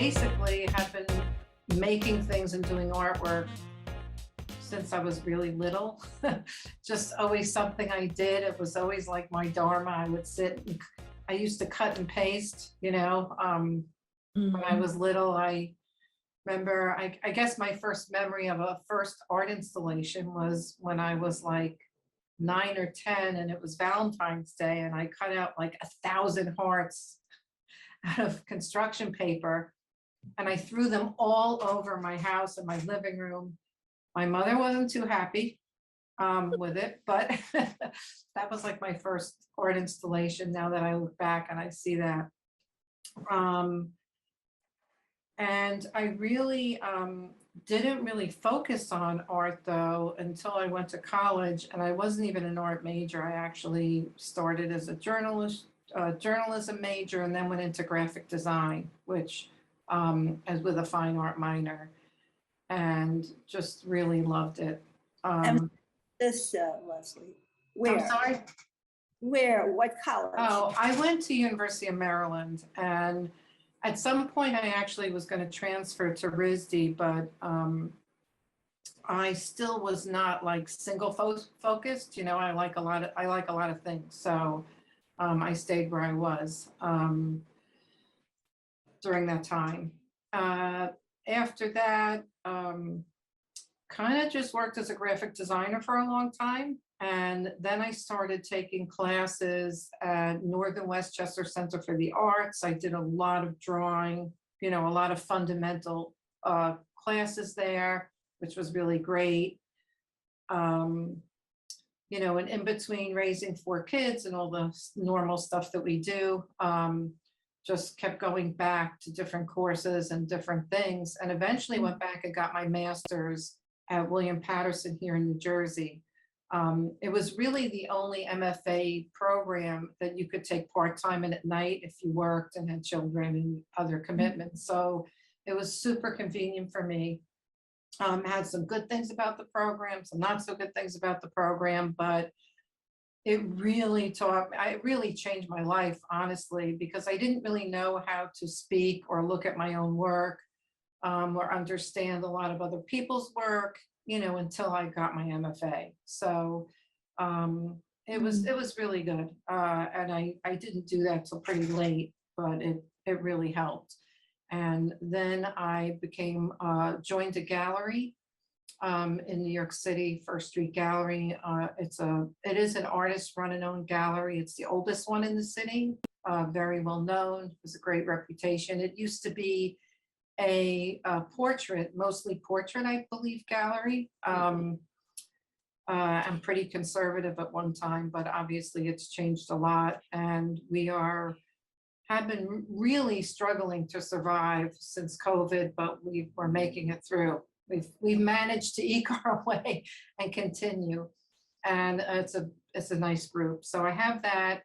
basically have been making things and doing artwork since I was really little. Just always something I did. It was always like my dharma. I would sit and I used to cut and paste, when I was little. I remember, I guess my first memory of a first art installation was when I was like 9 or 10, and it was Valentine's Day, and I cut out like 1,000 hearts out of construction paper, and I threw them all over my house and my living room. My mother wasn't too happy with it, but that was like my first art installation, now that I look back and I see that. And I really didn't really focus on art though until I went to college, and I wasn't even an art major. I actually started as a journalism major, and then went into graphic design, which as with a fine art minor, and just really loved it. And Leslie, where? I'm sorry? Where? What college? Oh, I went to University of Maryland, and at some point I actually was going to transfer to RISD, but I still was not like single focused. I like a lot of things. So I stayed where I was during that time. After that, kind of just worked as a graphic designer for a long time. And then I started taking classes at Northern Westchester Center for the Arts. I did a lot of drawing, a lot of fundamental classes there, which was really great. And in between raising 4 kids and all the normal stuff that we do, just kept going back to different courses and different things, and eventually went back and got my master's at William Patterson here in New Jersey. It was really the only MFA program that you could take part-time and at night if you worked and had children and other commitments. So it was super convenient for me. Had some good things about the program, some not so good things about the program, but it really changed my life, honestly, because I didn't really know how to speak or look at my own work, or understand a lot of other people's work, until I got my MFA. So it was really good. And I didn't do that till pretty late, but it really helped. And then I joined a gallery in New York City, First Street Gallery. It is an artist run and owned gallery. It's the oldest one in the city, very well known. It was a great reputation. It used to be a mostly portrait, I believe, gallery. I'm pretty conservative at one time, but obviously it's changed a lot, and we have been really struggling to survive since COVID, but we're making it through. We've managed to eke our way and continue, and it's a nice group. So I have that.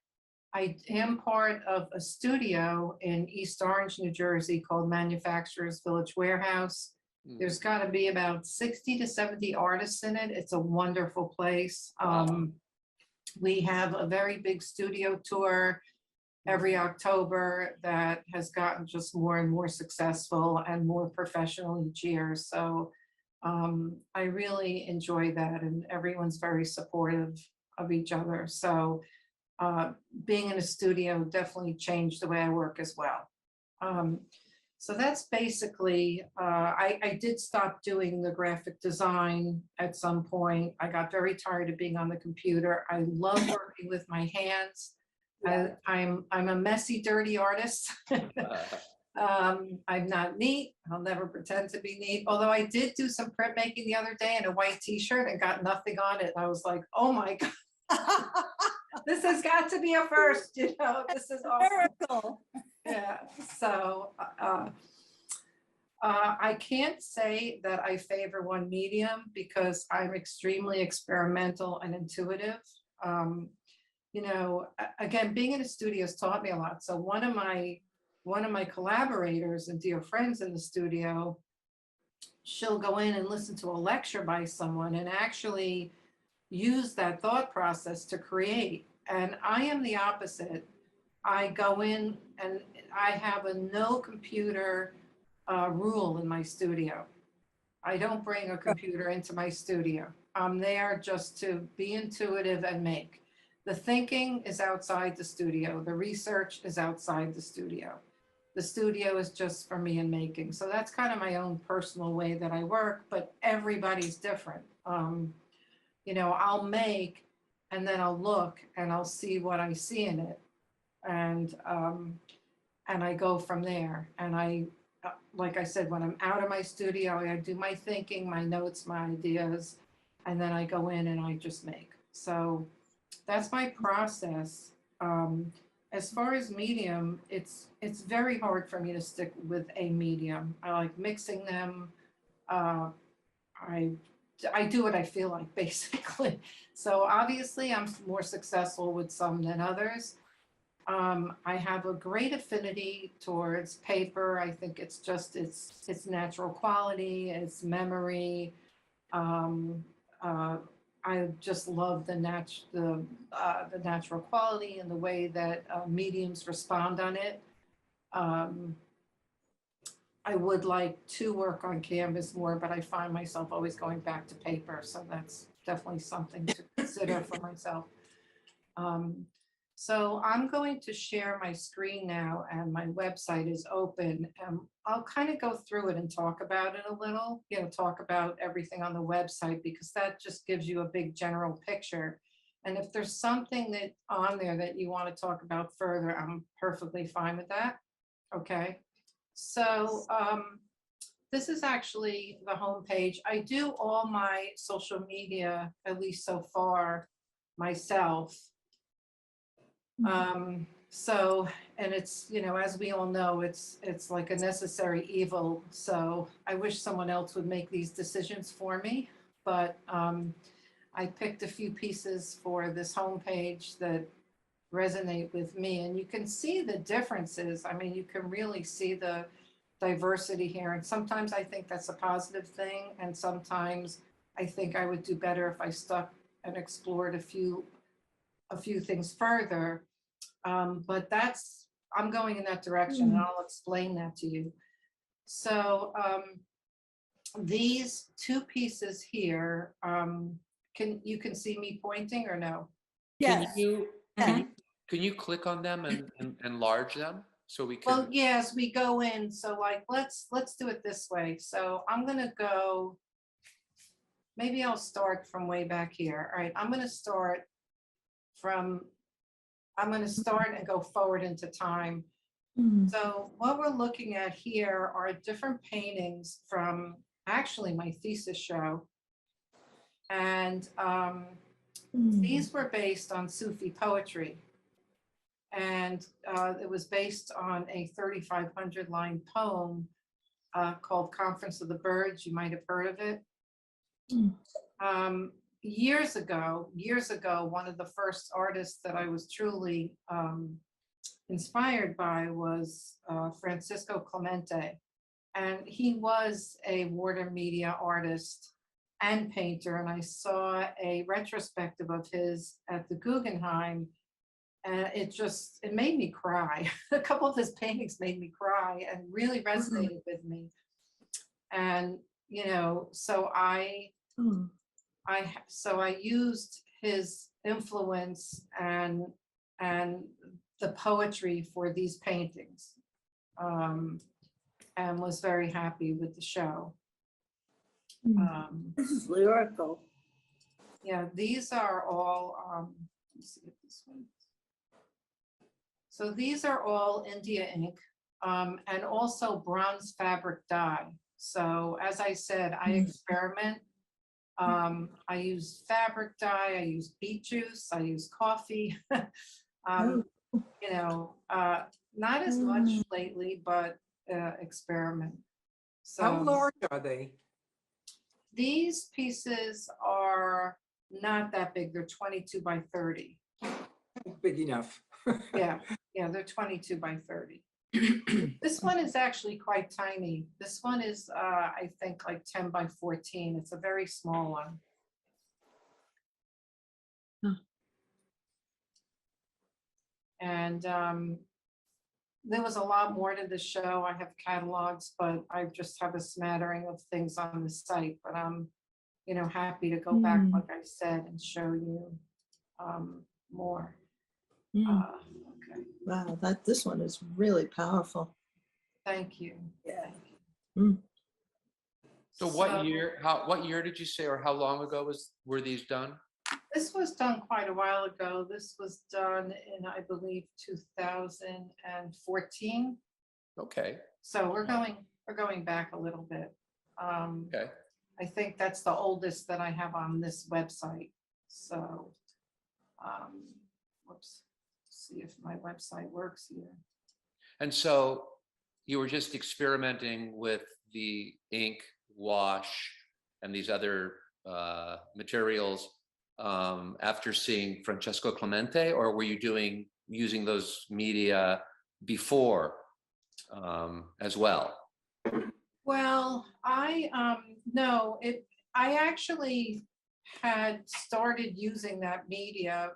I am part of a studio in East Orange, New Jersey, called Manufacturers Village Warehouse. There's got to be about 60 to 70 artists in it. It's a wonderful place. We have a very big studio tour every October that has gotten just more and more successful and more professional each year. So I really enjoy that, and everyone's very supportive of each other. So being in a studio definitely changed the way I work as well. So that's basically, I did stop doing the graphic design at some point. I got very tired of being on the computer. I love working with my hands. I'm a messy, dirty artist. I'm not neat. I'll never pretend to be neat. Although I did do some printmaking the other day in a white t-shirt and got nothing on it. And I was like, oh my God. This has got to be a first, this is awesome. Miracle. Yeah, so I can't say that I favor one medium because I'm extremely experimental and intuitive. Again, being in a studio has taught me a lot. So one of my collaborators and dear friends in the studio, she'll go in and listen to a lecture by someone and actually use that thought process to create. And I am the opposite. I go in and I have a no computer rule in my studio. I don't bring a computer into my studio. I'm there just to be intuitive and make. The thinking is outside the studio. The research is outside the studio. The studio is just for me and making. So that's kind of my own personal way that I work, but everybody's different. You know, I'll make and then I'll look and I'll see what I see in it. And I go from there. And like I said, when I'm out of my studio, I do my thinking, my notes, my ideas, and then I go in and I just make. So that's my process. As far as medium, it's very hard for me to stick with a medium. I like mixing them. Uh, I I do what I feel like basically. So obviously, I'm more successful with some than others. I have a great affinity towards paper. I think it's just its natural quality, its memory. Um, uh, I just love the natural quality and the way that mediums respond on it. Um, I would like to work on canvas more, but I find myself always going back to paper. So that's definitely something to consider for myself. Um, so I'm going to share my screen now and my website is open. I'll kind of go through it and talk about it a little, you know, talk about everything on the website because that just gives you a big general picture. And if there's something that on there that you want to talk about further, I'm perfectly fine with that. Okay. So this is actually the homepage. I do all my social media, at least so far, myself. So, and it's, you know, as we all know, it's like a necessary evil. So I wish someone else would make these decisions for me. But I picked a few pieces for this homepage that resonate with me. And you can see the differences. I mean, you can really see the diversity here. And sometimes I think that's a positive thing. And sometimes I think I would do better if I stuck and explored a few things further. But I'm going in that direction and I'll explain that to you. So these two pieces here, you can see me pointing or no? Can Yes. you Yeah. can you click on them and enlarge them so we Well, can? yes, we go in. So like, let's do it this way. So I'm gonna go, maybe I'll start from way back here. All right, I'm gonna start and go forward into time. So what we're looking at here are different paintings from actually my thesis show. And these were based on Sufi poetry. And it was based on a 3,500 line poem called Conference of the Birds. You might have heard of it. Years ago, one of the first artists that I was truly inspired by was Francisco Clemente. And he was a water media artist and painter. And I saw a retrospective of his at the Guggenheim. And it made me cry. A couple of his paintings made me cry and really resonated with me. And, you know, so I used his influence and the poetry for these paintings, and was very happy with the show. This is lyrical. Yeah, these are all, let's see if this one. So these are all India ink, and also bronze fabric dye. So as I said, I experiment. I use fabric dye, I use beet juice, I use coffee. You know, not as much lately, but experiment. How So large are they? these pieces are not that big. They're 22 by 30. Big enough. Yeah, they're 22 by 30. This one is actually quite tiny. This one is, I think, like 10 by 14. It's a very small one. And there was a lot more to the show. I have catalogs, but I just have a smattering of things on the site. But I'm, happy to go back, Mm. like I said, and show you more. Mm. Okay, Wow, this one is really powerful. thank you. Yeah. So what year did you say, or how long ago were these done? This was done quite a while ago. This was done in, I believe, 2014. Okay, So we're going back a little bit. okay. I think that's the oldest that I have on this website. So, whoops, see if my website works here. And so you were just experimenting with the ink, wash, and these other materials after seeing Francesco Clemente, or were you using those media before as well? Well, no, I actually had started using that media.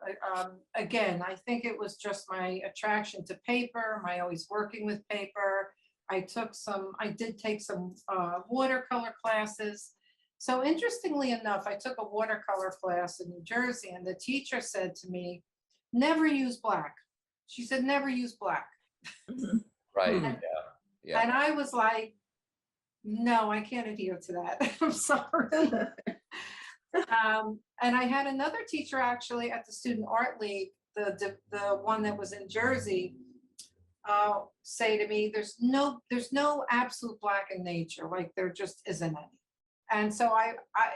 Again, I think it was just my attraction to paper, my always working with paper. I did take some watercolor classes. So interestingly enough, I took a watercolor class in New Jersey, and the teacher said to me, never use black. She said, never use black. Right, And- yeah. And I was like, no, I can't adhere to that. I'm sorry. And I had another teacher actually at the Student Art League, the one that was in Jersey, say to me, there's no absolute black in nature, like there just isn't any. And so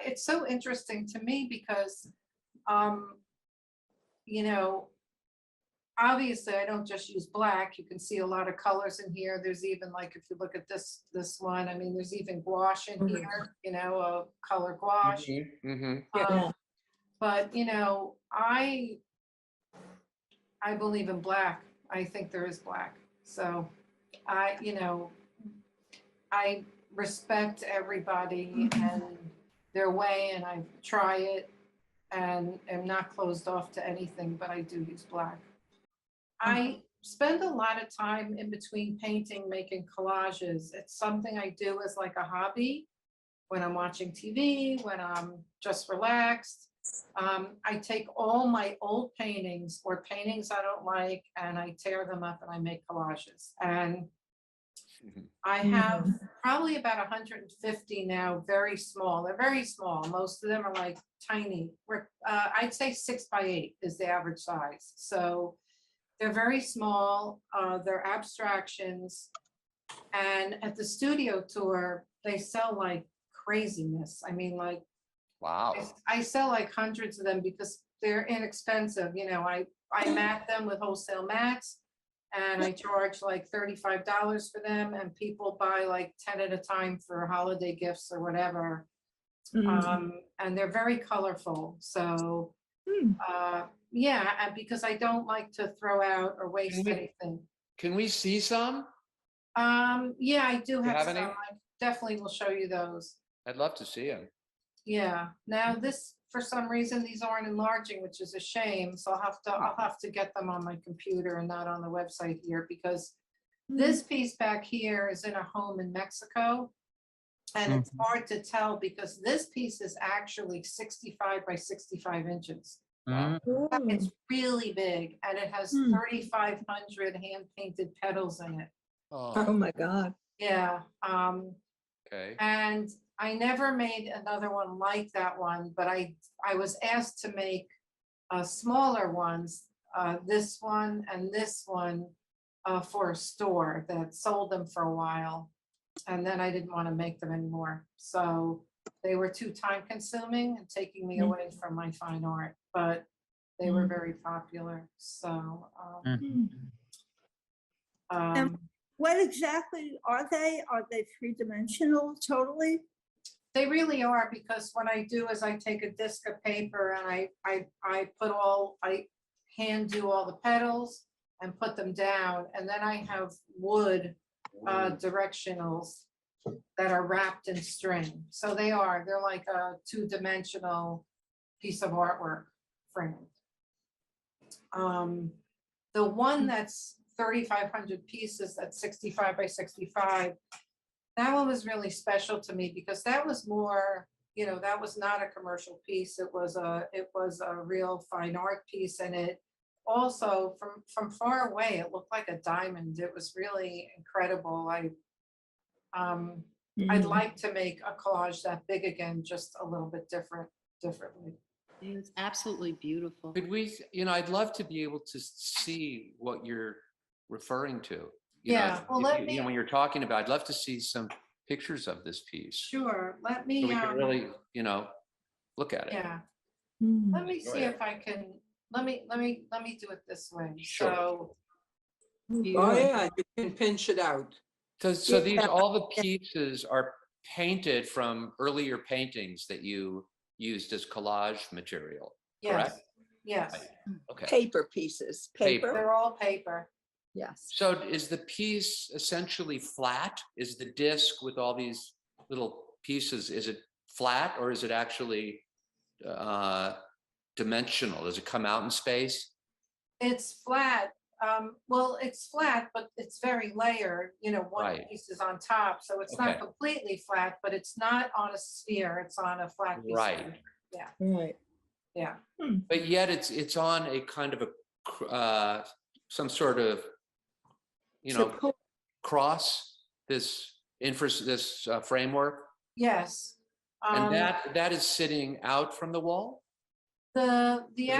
it's so interesting to me because, obviously I don't just use black. You can see a lot of colors in here. There's even, like, if you look at this one, I mean, there's even gouache in here, a color gouache. Mm-hmm. But I believe in black. I think there is black. So I respect everybody and their way, and I try it and am not closed off to anything, but I do use black. I spend a lot of time in between painting, making collages. It's something I do as like a hobby when I'm watching TV, when I'm just relaxed. I take all my old paintings or paintings I don't like, and I tear them up and I make collages. And I have probably about 150 now, very small. They're very small. Most of them are like tiny. I'd say 6x8 is the average size. So they're very small. They're abstractions. And at the studio tour, they sell like craziness. I mean, like, Wow. I sell like hundreds of them because they're inexpensive. I mat them with wholesale mats, and I charge like $35 for them, and people buy like 10 at a time for holiday gifts or whatever. And they're very colorful. So yeah, and because I don't like to throw out or waste anything. Can we see some? Yeah, I do have have some. any? I definitely will show you those. I'd love to see them. Yeah. Now this, for some reason, these aren't enlarging, which is a shame. So I'll have to get them on my computer and not on the website here, because this piece back here is in a home in Mexico. And it's hard to tell because this piece is actually 65 by 65 inches. It's really big, and it has 3,500 hand painted petals in it. Oh my God. Yeah. Okay. And I never made another one like that one, but I was asked to make smaller ones, this one and this one, for a store that sold them for a while. And then I didn't want to make them anymore. So they were too time consuming and taking me away from my fine art, but they were very popular. So, What exactly are they? Are they three-dimensional totally? they really are, because what I do is I take a disc of paper and I hand do all the petals and put them down. And then I have wood directionals that are wrapped in string. So they're like a two-dimensional piece of artwork framed. The one that's 3,500 pieces at 65 by 65. That one was really special to me because that was more, that was not a commercial piece. It was a real fine art piece, and it also from far away, it looked like a diamond. It was really incredible. I'd like to make a collage that big again, just a little bit differently. It's absolutely beautiful. Could we, I'd love to be able to see what you're referring to. Yeah, well, let me. When you're talking about, I'd love to see some pictures of this piece. Sure, let me. So we can really, look at it. Yeah, Mm. let me see if I can. Let me do it this way. Sure. So. Oh, yeah, you can pinch it out. So these, all the pieces are painted from earlier paintings that you used as collage material, Yes, correct? yes, Okay. Paper pieces, Paper. paper, they're all paper. yes. So is the piece essentially flat? Is the disc with all these little pieces, is it flat or is it actually dimensional? Does it come out in space? It's flat. Well, it's flat, but it's very layered, one Right. piece is on top. So it's not Okay. completely flat, but it's not on a sphere. It's on a flat piece. Of Right. paper. Yeah, Right. yeah. But yet it's on a kind of a some sort of Support. cross, this framework, Yes. and that is sitting out from the wall. The Is it-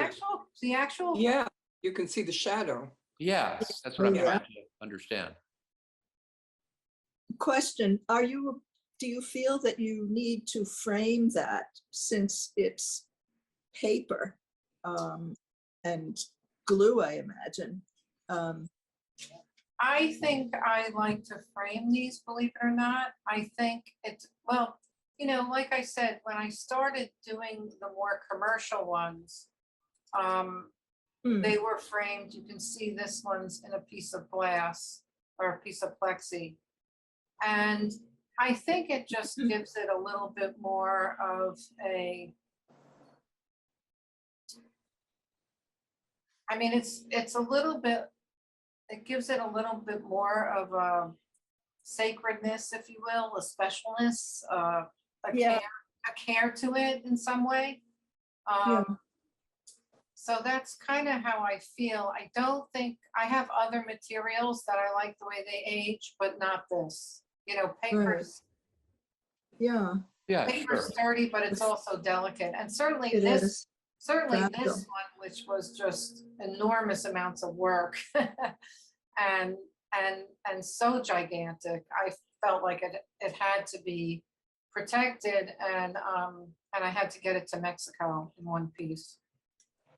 actual. Yeah, you can see the shadow. Yes, that's what I'm Yeah. trying to understand. Question, do you feel that you need to frame that since it's paper and glue, I imagine? I think I like to frame these, believe it or not. I think it's, well, like I said, when I started doing the more commercial ones, they were framed. You can see this one's in a piece of glass or a piece of plexi. And I think it just gives it a little bit more of it's a little bit, it gives it a little bit more of a sacredness, if you will, a specialness, a care to it in some way. So that's kind of how I feel. I don't think, I have other materials that I like the way they age, but not this. Paper's Yeah, Yeah, paper's sure. sturdy, but it's also delicate. And certainly it this is. Certainly Fragile. this one, which was just enormous amounts of work and so gigantic, I felt like it had to be protected, and I had to get it to Mexico in one piece.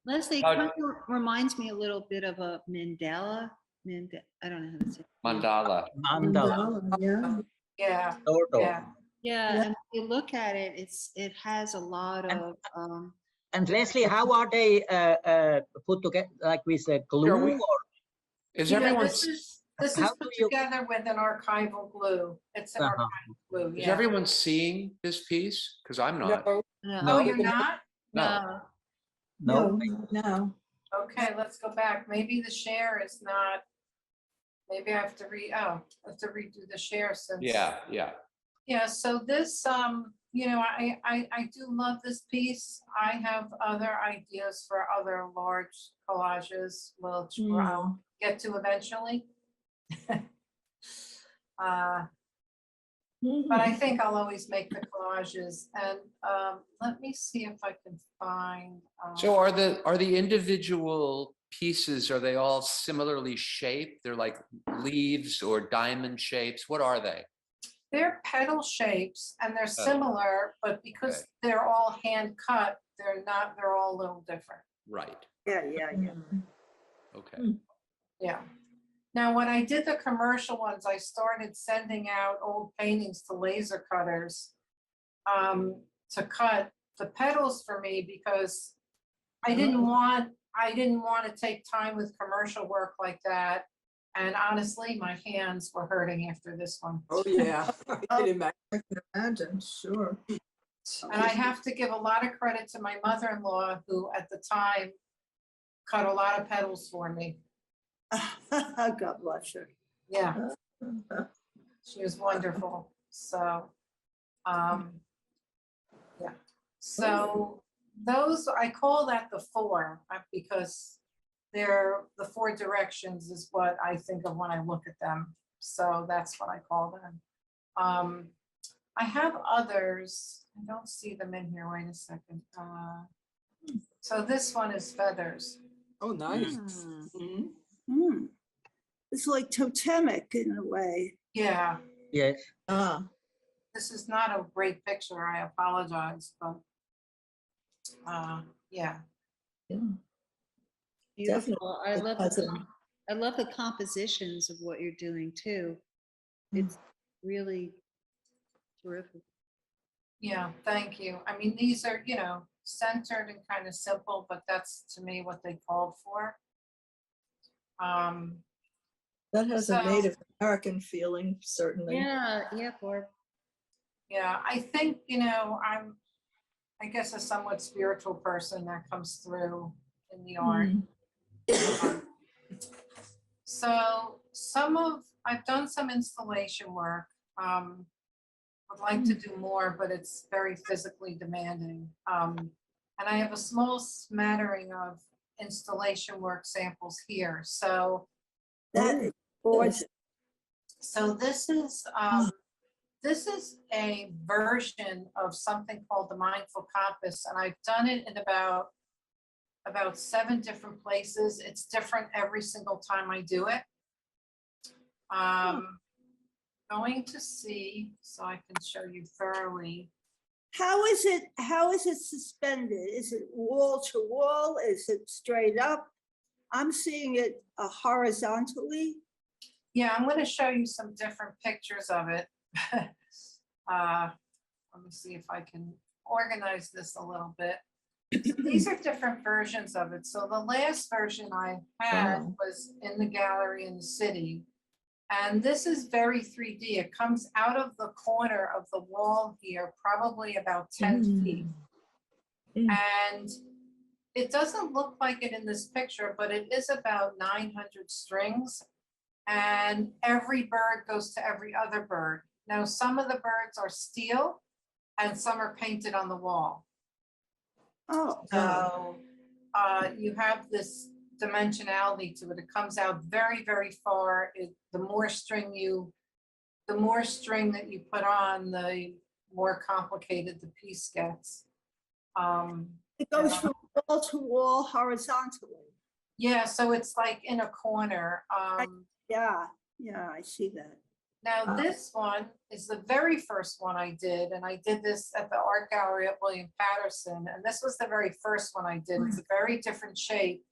Leslie, it How- kind of reminds me a little bit of a mandala. I don't know how to say it. Mandala. Mandala, yeah. Yeah, Sort of. yeah. Yeah, Yeah. and if you look at it, it has a lot of And Leslie, how are they put together? Like with glue? Sure, we- Or Is Yeah, everyone, this is How put do you- together with an archival glue. It's an Uh-huh. archival glue, is yeah. everyone seeing this piece? Because I'm not. No, Oh, you're not? No. no? No. Okay, let's go back. Maybe the share is not, maybe I have to redo the share since. Yeah, yeah. Yeah, so this, I do love this piece. I have other ideas for other large collages, which I'll get to eventually. But I think I'll always make the collages, and let me see if I can find. So are the individual pieces, are they all similarly shaped? They're like leaves or diamond shapes? What are they? They're petal shapes, and they're Oh. similar, but because Okay. they're all hand cut, they're not. They're all a little different. Right. Yeah, yeah, yeah. Okay. Yeah. Now, when I did the commercial ones, I started sending out old paintings to laser cutters to cut the petals for me, because I didn't want to take time with commercial work like that. And honestly, my hands were hurting after this one. oh, yeah. I can imagine. I can imagine, sure. And I have to give a lot of credit to my mother-in-law, who at the time cut a lot of petals for me. God bless her. Yeah, she was wonderful. So, yeah. So those, I call that the four because they're the four directions is what I think of when I look at them. So that's what I call them. I have others. I don't see them in here. Wait a second. So this one is feathers. Oh, nice. Ah. Mhm. Hmm. It's like totemic in a way. Yeah, Yes. Ah, this is not a great picture. I apologize, but yeah. Beautiful. I love has the, I love the compositions of what you're doing too. It's really terrific. Yeah, thank you. I mean, these are, centered and kind of simple, but that's to me what they called for. that has a So- Native American feeling, certainly. Yeah, yeah, Barb. Yeah, I think, I'm, I guess, a somewhat spiritual person that comes through in the art. So I've done some installation work. Would like to do more, but it's very physically demanding. And I have a small smattering of installation work samples here. So That is gorgeous. So this is a version of something called the Mindful Compass, and I've done it in about 7 different places. It's different every single time I do it. Going to see, so I can show you thoroughly. How is it suspended? Is it wall to wall? Is it straight up? I'm seeing it horizontally. Yeah, I'm going to show you some different pictures of it. Let me see if I can organize this a little bit. So these are different versions of it. So the last version I had Wow. was in the gallery in the city. And this is very 3D. It comes out of the corner of the wall here, probably about 10 feet. And it doesn't look like it in this picture, but it is about 900 strings. And every bird goes to every other bird. Now, some of the birds are steel and some are painted on the wall. Oh, So you have this dimensionality to it. It comes out very, very far. The more string that you put on, the more complicated the piece gets. it goes from wall to wall horizontally. Yeah, so it's like in a corner. Yeah, I see that. Now, this one is the very first one I did, and I did this at the art gallery at William Patterson, and this was the very first one I did. It's a very different shape.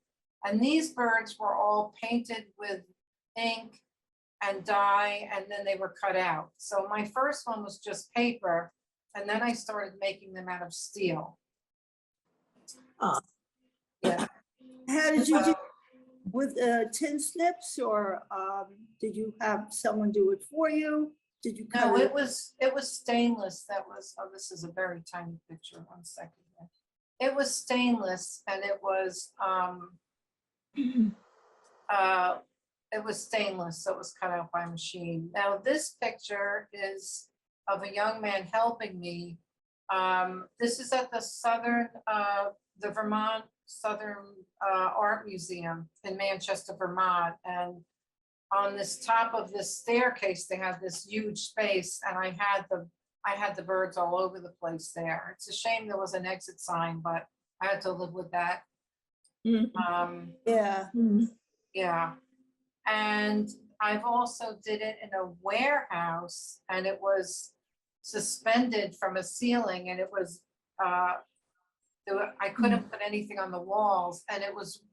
And these birds were all painted with ink and dye, and then they were cut out. So my first one was just paper, and then I started making them out of steel. Ah. Yeah. How did you do with tin snips, or did you have someone do it for you? Did you cut No, it? it was stainless. That was, oh, this is a very tiny picture. 1 second. It was stainless, and it was stainless, so it was cut out by machine. Now, this picture is of a young man helping me. This is at the Vermont Southern Art Museum in Manchester, Vermont. And on this top of this staircase, they have this huge space, and I had the birds all over the place there. It's a shame there was an exit sign, but I had to live with that. Yeah. Yeah. And I've also did it in a warehouse, and it was suspended from a ceiling, and it was, I couldn't put anything on the walls, and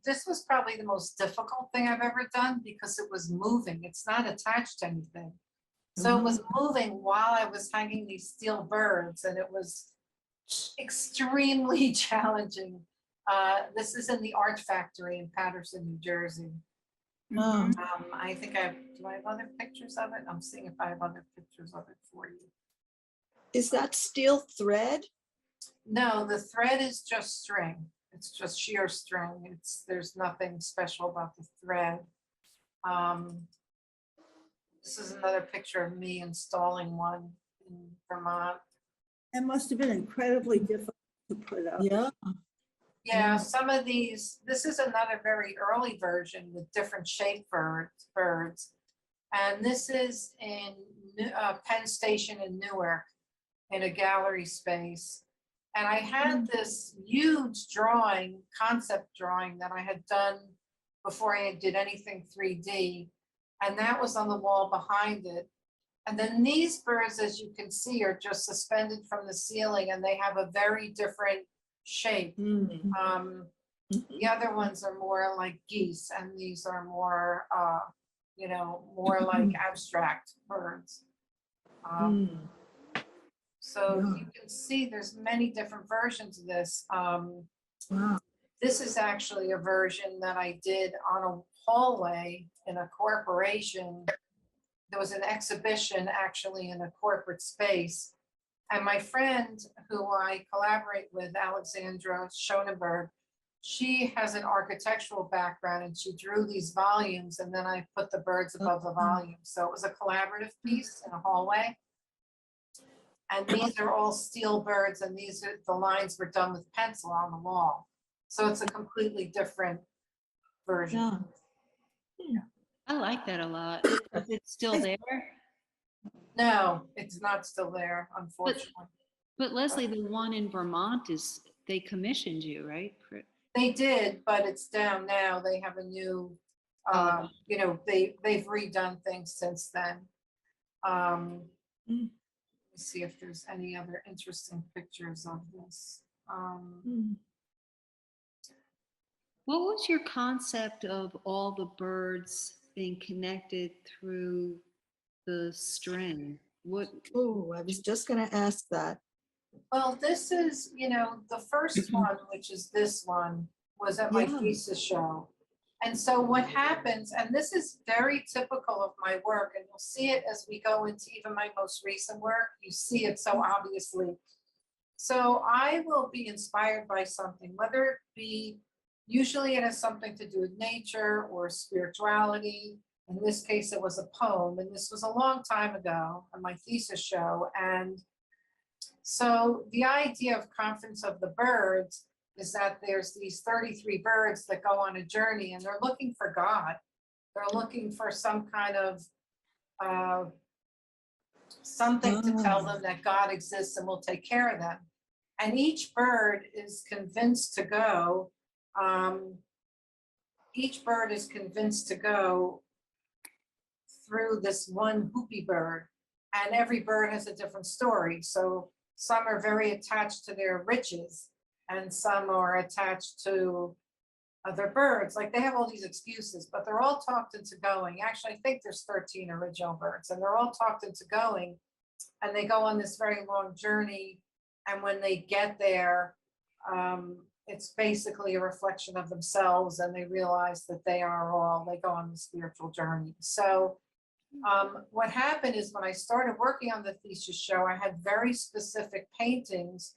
this was probably the most difficult thing I've ever done because it was moving. It's not attached to anything. So it was moving while I was hanging these steel birds, and it was extremely challenging. This is in the Art Factory in Patterson, New Jersey. I think do I have other pictures of it? I'm seeing if I have other pictures of it for you. Is that steel thread? No, the thread is just string. It's just sheer string. There's nothing special about the thread. This is another picture of me installing one in Vermont. It must have been incredibly difficult to put up. Yeah. Yeah, some of these, this is another very early version with different shaped birds. And this is in Penn Station in Newark in a gallery space. And I had this huge drawing, concept drawing that I had done before I did anything 3D. And that was on the wall behind it. And then these birds, as you can see, are just suspended from the ceiling and they have a very different shape. The other ones are more like geese and these are more, you know, more like abstract birds. So you can see there's many different versions of this. Wow. This is actually a version that I did on a hallway in a corporation. There was an exhibition actually in a corporate space. And my friend who I collaborate with, Alexandra Schonenberg, she has an architectural background and she drew these volumes and then I put the birds above the volume. So it was a collaborative piece in a hallway. And these are all steel birds and these are, the lines were done with pencil on the wall. So it's a completely different version. I like that a lot. Is it still there? No, it's not still there, unfortunately. But Leslie, the one in Vermont is, they commissioned you, right? They did, but it's down now. They have a new, you know, they've redone things since then. Let me see if there's any other interesting pictures of this. What was your concept of all the birds being connected through the string? What? Oh, I was just going to ask that. Well, this is, you know, the first one, which is this one, was at my thesis show. And so what happens, and this is very typical of my work, and you'll see it as we go into even my most recent work, you see it so obviously. So I will be inspired by something, whether it be, usually it has something to do with nature or spirituality. In this case, it was a poem, and this was a long time ago on my thesis show. And so the idea of Conference of the Birds is that there's these 33 birds that go on a journey and they're looking for God. They're looking for some kind of something to tell them that God exists and will take care of them. And each bird is convinced to go, through this one hoopy bird, and every bird has a different story. So some are very attached to their riches and some are attached to other birds. Like they have all these excuses, but they're all talked into going. Actually, I think there's 13 original birds and they're all talked into going, and they go on this very long journey. And when they get there, it's basically a reflection of themselves and they realize that they go on the spiritual journey. So what happened is when I started working on the thesis show, I had very specific paintings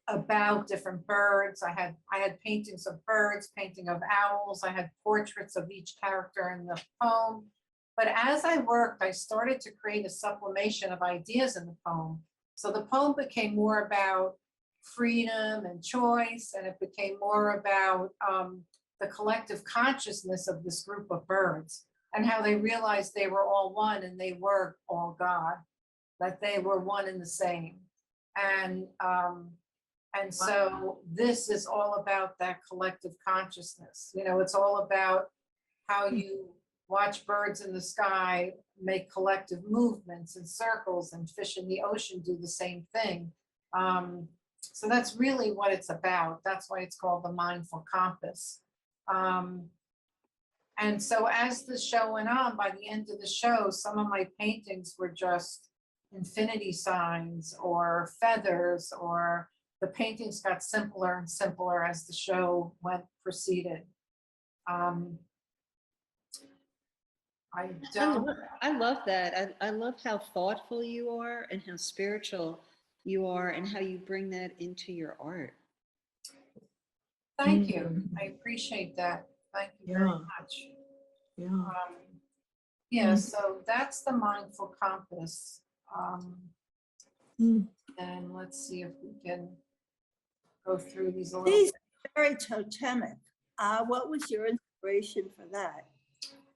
about different birds. I had paintings of birds, painting of owls. I had portraits of each character in the poem. But as I worked, I started to create a sublimation of ideas in the poem. So the poem became more about freedom and choice, and it became more about the collective consciousness of this group of birds and how they realized they were all one and they were all God, that they were one and the same. And so this is all about that collective consciousness. You know, it's all about how you watch birds in the sky make collective movements and circles, and fish in the ocean do the same thing. So that's really what it's about. That's why it's called the Mindful Compass. And so as the show went on, by the end of the show, some of my paintings were just infinity signs or feathers, or the paintings got simpler and simpler as the show proceeded. I love that. I love how thoughtful you are and how spiritual you are and how you bring that into your art. Thank you. I appreciate that. Thank you very Yeah. much. Yeah. Yeah, so that's the mindful compass. Mm. And let's see if we can go through these a little These bit. are very totemic. What was your inspiration for that?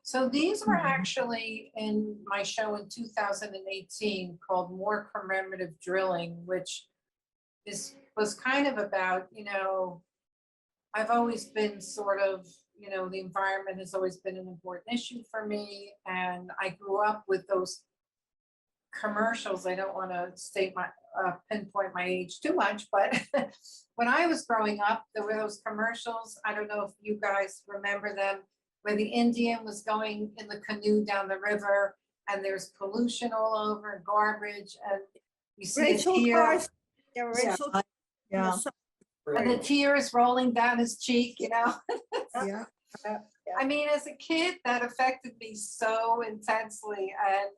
So these were actually in my show in 2018 called More Commemorative Drilling, which was kind of about, I've always been sort of, the environment has always been an important issue for me. And I grew up with those commercials. I don't want to pinpoint my age too much, but when I was growing up, there were those commercials. I don't know if you guys remember them, where the Indian was going in the canoe down the river and there's pollution all over, garbage, and you see a Rachel tear, Carson. Yeah, Rachel. Yeah. and the tear is rolling down his cheek, Yeah. I mean, as a kid, that affected me so intensely. And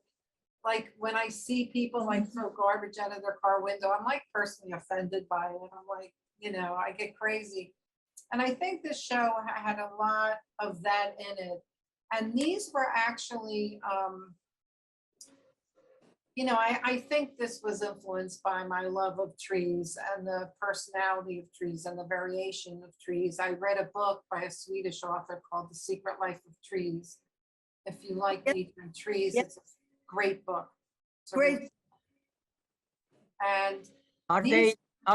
like when I see people like throw garbage out of their car window, I'm like personally offended by it. I'm like, I get crazy. And I think this show had a lot of that in it. And these were actually, I think this was influenced by my love of trees and the personality of trees and the variation of trees. I read a book by a Swedish author called The Secret Life of Trees. If you like Yep. nature and trees, Yep. it's a great book. It's a Great. really- And Are these,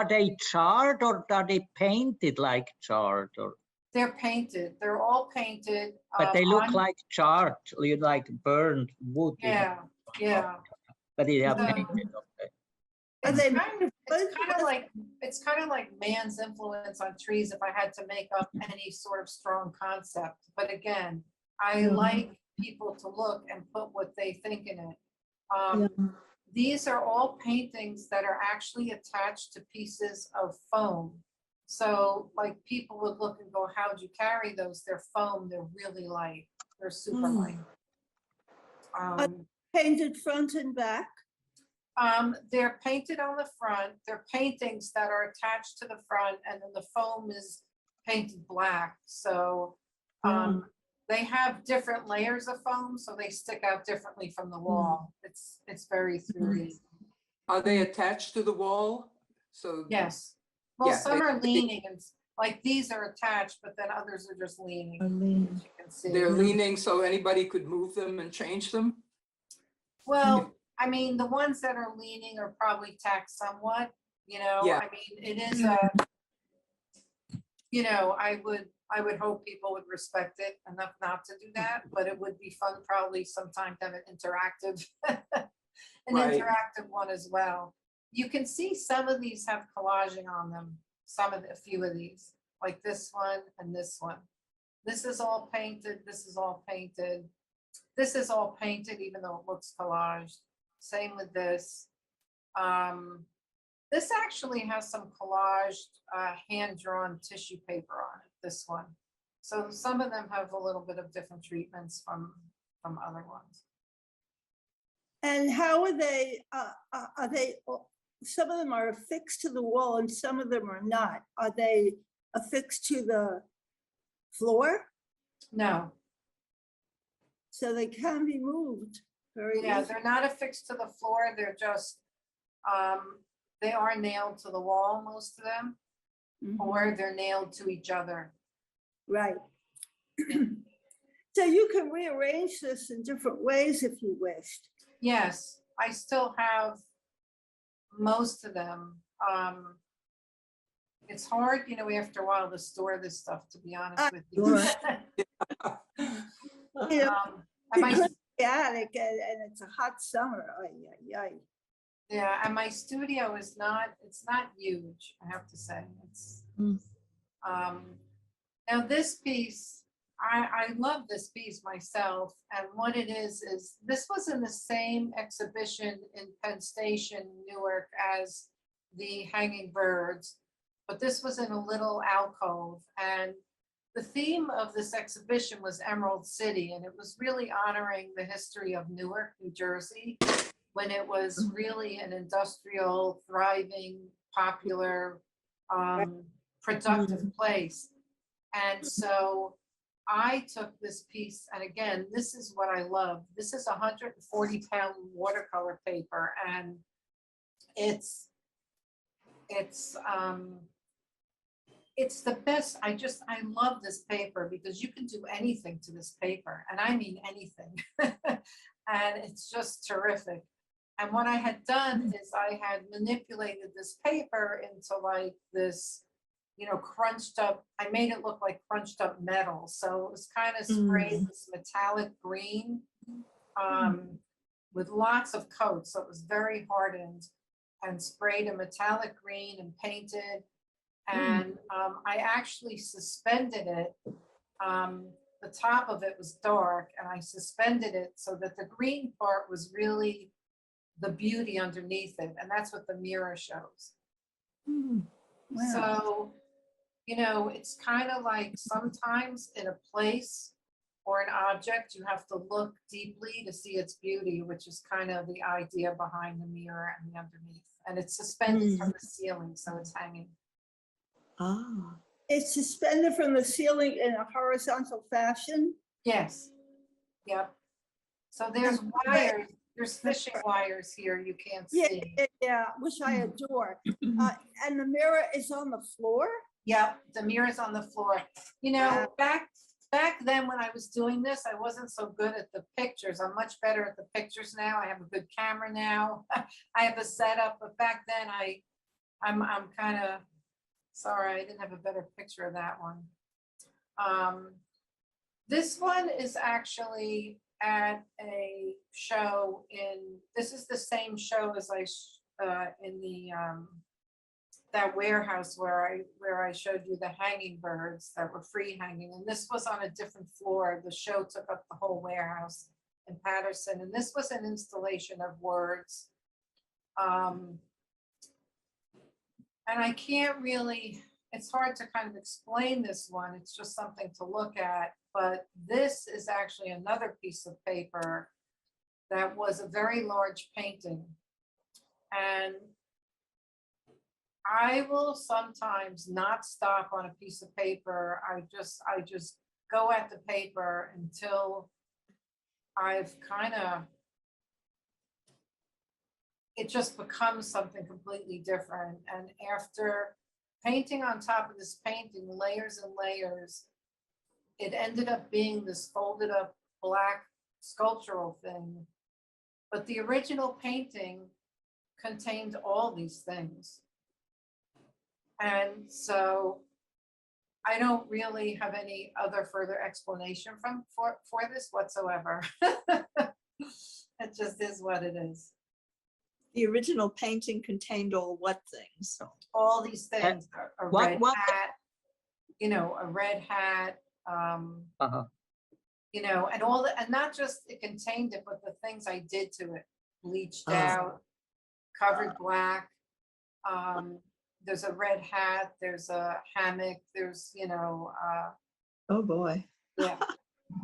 they charred or are they painted like charred? Or they're painted. They're all painted. but they look on- like charred, like burned wood. Yeah. But they are So- painted. Okay. Are It's they kind of, wood? it's kind of like man's influence on trees if I had to make up any sort of strong concept. But again, I like people to look and put what they think in it. These are all paintings that are actually attached to pieces of foam. So like people would look and go, how'd you carry those? They're foam, they're really light. They're super light. Painted front and back. They're painted on the front. They're paintings that are attached to the front, and then the foam is painted black. So they have different layers of foam, so they stick out differently from the wall. It's very 3D. Are they attached to the wall? So Yes. Well, Yeah, some are leaning, and like these are attached, but then others are just leaning. As you can see. they're leaning so anybody could move them and change them? Well, I mean, the ones that are leaning are probably taxed somewhat, Yeah. I mean, it is I would hope people would respect it enough not to do that, but it would be fun probably sometime to have an interactive, Right. interactive one as well. You can see some of these have collaging on them, a few of these, like this one and this one. This is all painted, this is all painted. This is all painted, even though it looks collaged. Same with this. This actually has some collaged, hand-drawn tissue paper on it, this one. So some of them have a little bit of different treatments from other ones. And how are they, some of them are affixed to the wall and some of them are not. Are they affixed to the floor? No, So they can be moved very yeah, easily. they're not affixed to the floor. They're just, they are nailed to the wall, most of them, Mhm. or they're nailed to each other. Right. So you can rearrange this in different ways if you wished. Yes, I still have most of them. It's hard, after a while to store this stuff, to be honest with you. You know, And you put the attic and it's a hot summer. Ay, ay, ay. yeah, and my studio is it's not huge, I have to say. It's, now this piece, I love this piece myself. And what it is this was in the same exhibition in Penn Station, Newark, as the Hanging Birds, but this was in a little alcove. And the theme of this exhibition was Emerald City, and it was really honoring the history of Newark, New Jersey, when it was really an industrial, thriving, popular, productive place. And so I took this piece, and again, this is what I love. This is 140-pound watercolor paper, and it's the best. I love this paper because you can do anything to this paper, and I mean anything. And it's just terrific. And what I had done is I had manipulated this paper into like this, crunched up, I made it look like crunched up metal. So it was kind of sprayed this metallic green with lots of coats. So it was very hardened, and sprayed a metallic green and painted. And I actually suspended it. The top of it was dark, and I suspended it so that the green part was really the beauty underneath it. And that's what the mirror shows. Wow. So, it's kind of like sometimes in a place or an object, you have to look deeply to see its beauty, which is kind of the idea behind the mirror and the underneath. And it's suspended from the ceiling, so it's hanging. Ah, It's suspended from the ceiling in a horizontal fashion. Yes. Yep. So there's wires, there's fishing wires here you can't Yeah, see. yeah, which I adore. And the mirror is on the floor. Yep, the mirror's on the floor. Back then when I was doing this, I wasn't so good at the pictures. I'm much better at the pictures now. I have a good camera now. I have a setup, but back then I'm kind of sorry, I didn't have a better picture of that one. This one is actually at a show this is the same show as in the that warehouse where I showed you the hanging birds that were free hanging, and this was on a different floor. The show took up the whole warehouse in Patterson, and this was an installation of words. And I can't really, it's hard to kind of explain this one. It's just something to look at, but this is actually another piece of paper that was a very large painting. And I will sometimes not stop on a piece of paper. I just go at the paper until I've it just becomes something completely different. And after painting on top of this painting, layers and layers, it ended up being this folded up black sculptural thing. But the original painting contained all these things. And so I don't really have any other further explanation for this whatsoever. It just is what it is. the original painting contained all what things? All these things, a what- red what- hat, a red hat, Uh-huh. and not just it contained it, but the things I did to it, bleached Oh. out, covered black. There's a red hat, there's a hammock, there's, Oh, boy. yeah.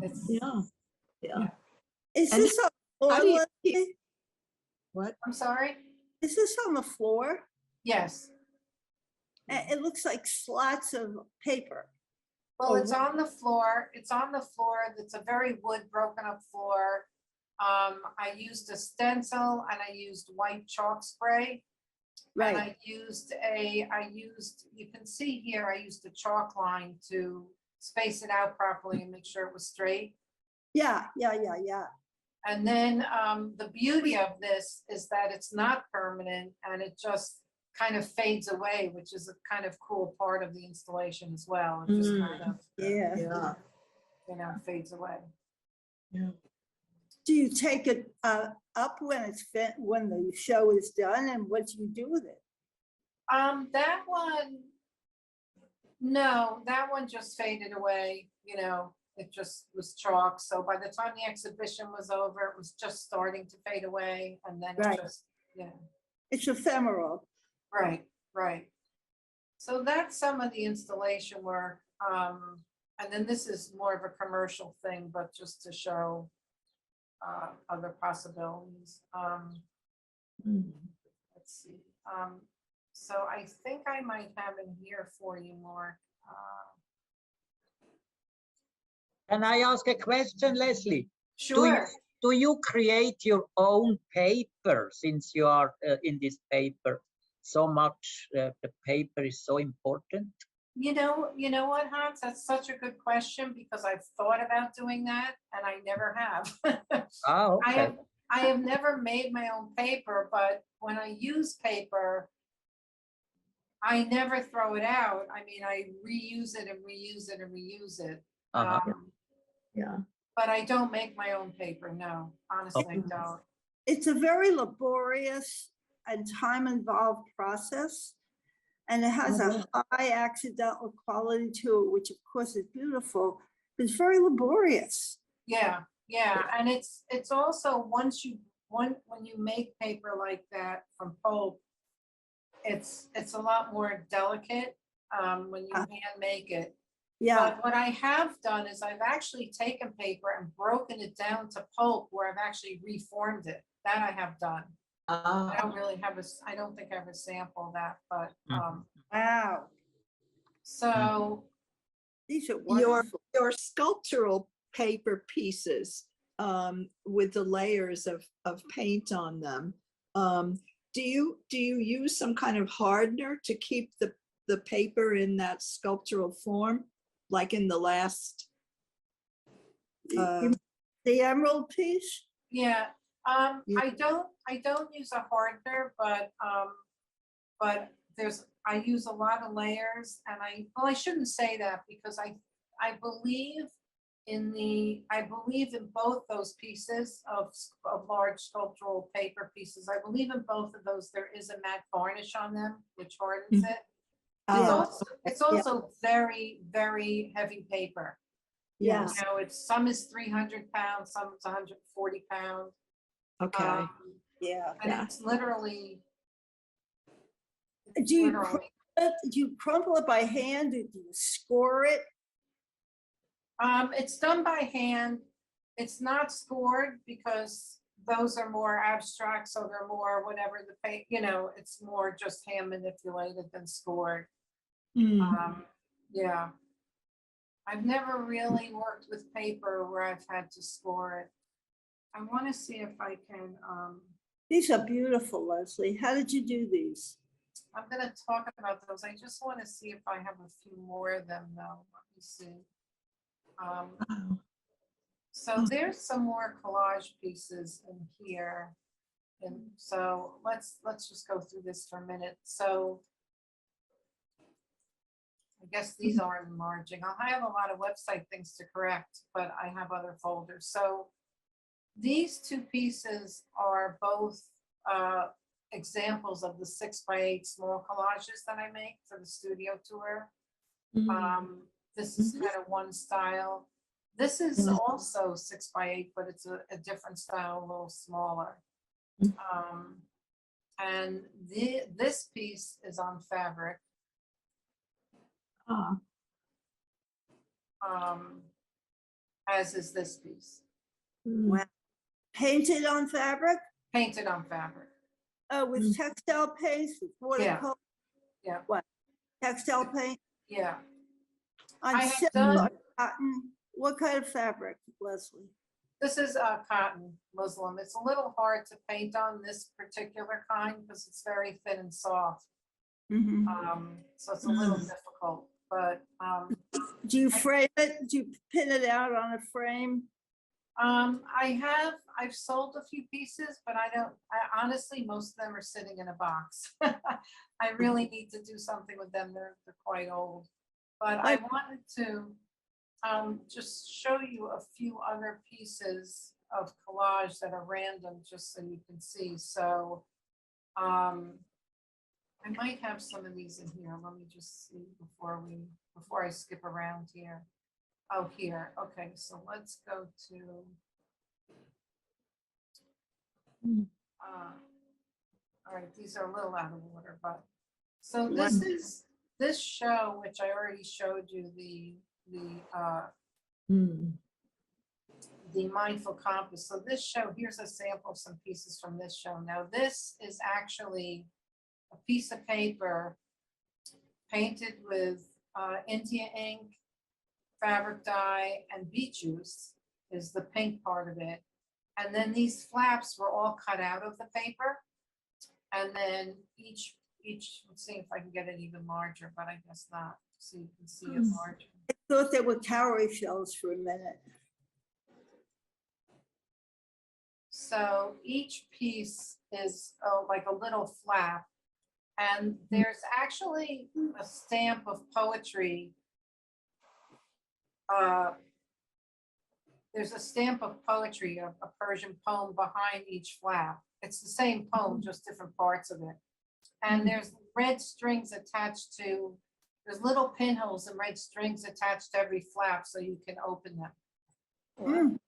It's, Yeah, yeah. Is And this on the how floor? do you Leslie? What? I'm sorry? Is this on the floor? Yes. It looks like slots of paper. Well, Oh, it's on the floor. It's on the floor. It's a very wood broken up floor. I used a stencil and I used white chalk spray. And Right. you can see here, I used a chalk line to space it out properly and make sure it was straight. Yeah. And then the beauty of this is that it's not permanent and it just kind of fades away, which is a kind of cool part of the installation as well. It just kind of, Yeah. Yeah. fades away. Do you take it up when it's when the show is done, and what do you do with it? That one, no, that one just faded away, it just was chalk. So by the time the exhibition was over, it was just starting to fade away, and then Right. it just, It's ephemeral. right. So that's some of the installation work. And then this is more of a commercial thing, but just to show other possibilities. Let's see. So I think I might have in here for you, Mark. Can I ask a question, Leslie? Sure. Do you create your own paper since you are in this paper so much? The paper is so important. You know what, Hans? That's such a good question because I've thought about doing that and I never have. Ah, okay. I have never made my own paper, but when I use paper, I never throw it out. I mean, I reuse it and reuse it and reuse it. Uh-huh. Yeah. But I don't make my own paper. No, honestly, I don't. It's a very laborious and time-involved process. And it has a high accidental quality to it, which of course is beautiful, but it's very laborious. Yeah, and it's also when you make paper like that from pulp, it's a lot more delicate when you hand make it. Yeah, But what I have done is I've actually taken paper and broken it down to pulp where I've actually reformed it. That I have done. I don't really have I don't think I have a sample of that, but wow, so these are Your wonderful. sculptural paper pieces with the layers of paint on them. Do you use some kind of hardener to keep the paper in that sculptural form, like in the last? The emerald piece? yeah, Yeah. I don't use a hardener, but I use a lot of layers, and I shouldn't say that because I believe in both those pieces of large sculptural paper pieces. I believe in both of those. There is a matte varnish on them, which hardens it. It's also very, very heavy paper. Yeah. You know, some is 300 pounds, some is 140 pounds. Okay. Yeah. And it's literally. Do you crumple it by hand? Do you score it? It's done by hand. It's not scored because those are more abstract, so they're more whatever the paint, it's more just hand manipulated than scored. Yeah. I've never really worked with paper where I've had to score it. I want to see if I can, These are beautiful, Leslie. How did you do these? I'm going to talk about those. I just want to see if I have a few more of them though. Let me see. So there's some more collage pieces in here. And so let's just go through this for a minute. So I guess these aren't enlarging. I have a lot of website things to correct, but I have other folders. So these two pieces are both examples of the 6x8 small collages that I make for the studio tour. This is kind of one style. This is also 6x8, but it's a different style, a little smaller. And this piece is on fabric. As is this piece. Wow. Painted on fabric? Painted on fabric. With textile paints, with watercolor? Yeah. What? Textile paint? Yeah. On I have silk done- or cotton? What kind of fabric, Leslie? This is cotton muslin. It's a little hard to paint on this particular kind because it's very thin and soft. So it's a little difficult, but Do you frame it? Do you pin it out on a frame? I've sold a few pieces, but honestly, most of them are sitting in a box. I really need to do something with them. They're quite old, but I wanted to just show you a few other pieces of collage that are random, just so you can see. So I might have some of these in here. Let me just see before I skip around here. Oh, here. Okay, so let's go to. All right, these are a little out of order, but so this show, which I already showed you the mindful compass. So this show, here's a sample of some pieces from this show. Now this is actually a piece of paper painted with India ink fabric dye, and beet juice is the pink part of it. And then these flaps were all cut out of the paper. And then each, let's see if I can get it even larger, but I guess not. So you can see it larger. I thought they were cowrie shells for a minute. So each piece is like a little flap. And there's actually a stamp of poetry. There's a stamp of poetry, a Persian poem behind each flap. It's the same poem, just different parts of it. And there's red strings attached to, there's little pinholes and red strings attached to every flap so you can open them. Mm.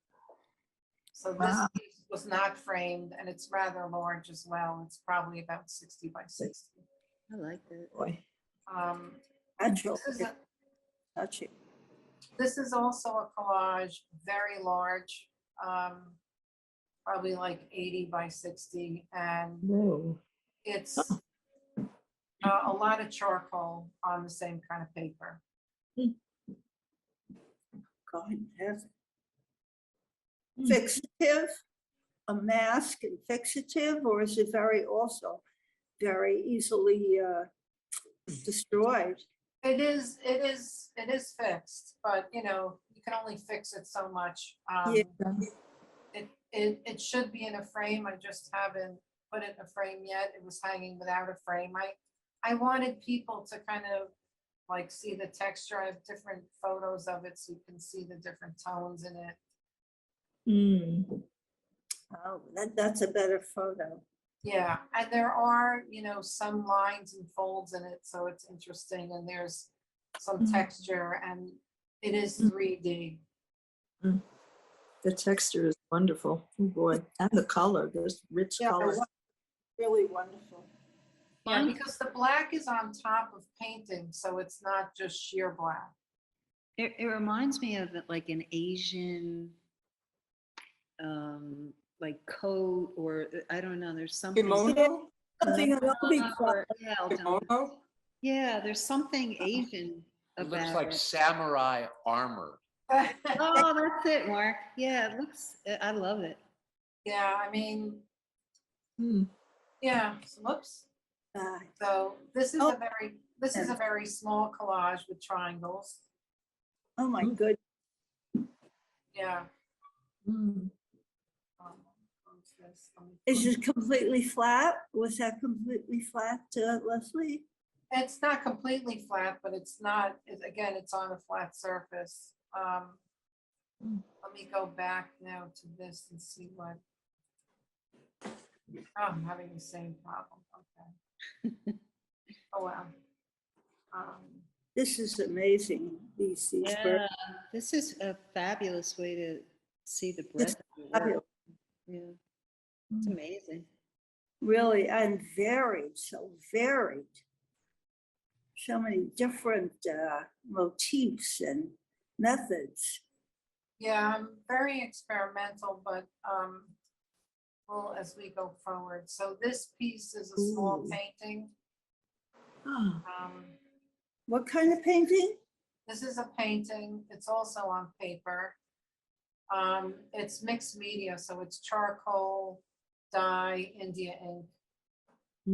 So this Wow. piece was not framed and it's rather large as well. It's probably about 60 by 60. I like that. Boy. Natural. This is a- Touching. This is also a collage, very large, probably like 80 by 60, and Whoa. it's a lot of charcoal on the same kind of paper. God, heaven. Fixative, a mask and fixative, or is it also very easily destroyed? It is fixed, but you know, you can only fix it so much. Yeah. It should be in a frame. I just haven't put it in a frame yet. It was hanging without a frame. I wanted people to kind of like see the texture. I have different photos of it so you can see the different tones in it. Mm. Oh, that's a better photo. Yeah, and there are, you know, some lines and folds in it, so it's interesting, and there's some texture, and it is 3D. The texture is wonderful. Oh boy. And the color, there's rich Yeah, color. really wonderful. Yeah, because the black is on top of painting, so it's not just sheer black. It reminds me of like an Asian, like coat, or I don't know, there's something. Kimono? Something a little bit Or- yeah, Kimono? yeah, there's something Asian It looks about like it. samurai armor. Oh, that's it, Mark. Yeah, it looks, I love it. Yeah, I mean, Hmm. yeah, so whoops. So this is Oh. a very small collage with triangles. Oh, my good. Yeah. Mm. What's this? Let me- Is it completely flat? Was that completely flat, Leslie? It's not completely flat, but it's not, again, it's on a flat surface. Let me go back now to this and see what. Oh, I'm having the same problem. Okay. Oh, wow. This is amazing, these Yeah, birds. this is a fabulous way to see the breadth of your work. Fabulous. Yeah, it's amazing. Really, and varied, so varied. So many different motifs and methods. Yeah, I'm very experimental, but well, as we go forward. So this piece is a small Ooh. painting. Ah, What kind of painting? This is a painting. It's also on paper. It's mixed media, so it's charcoal, dye, India ink.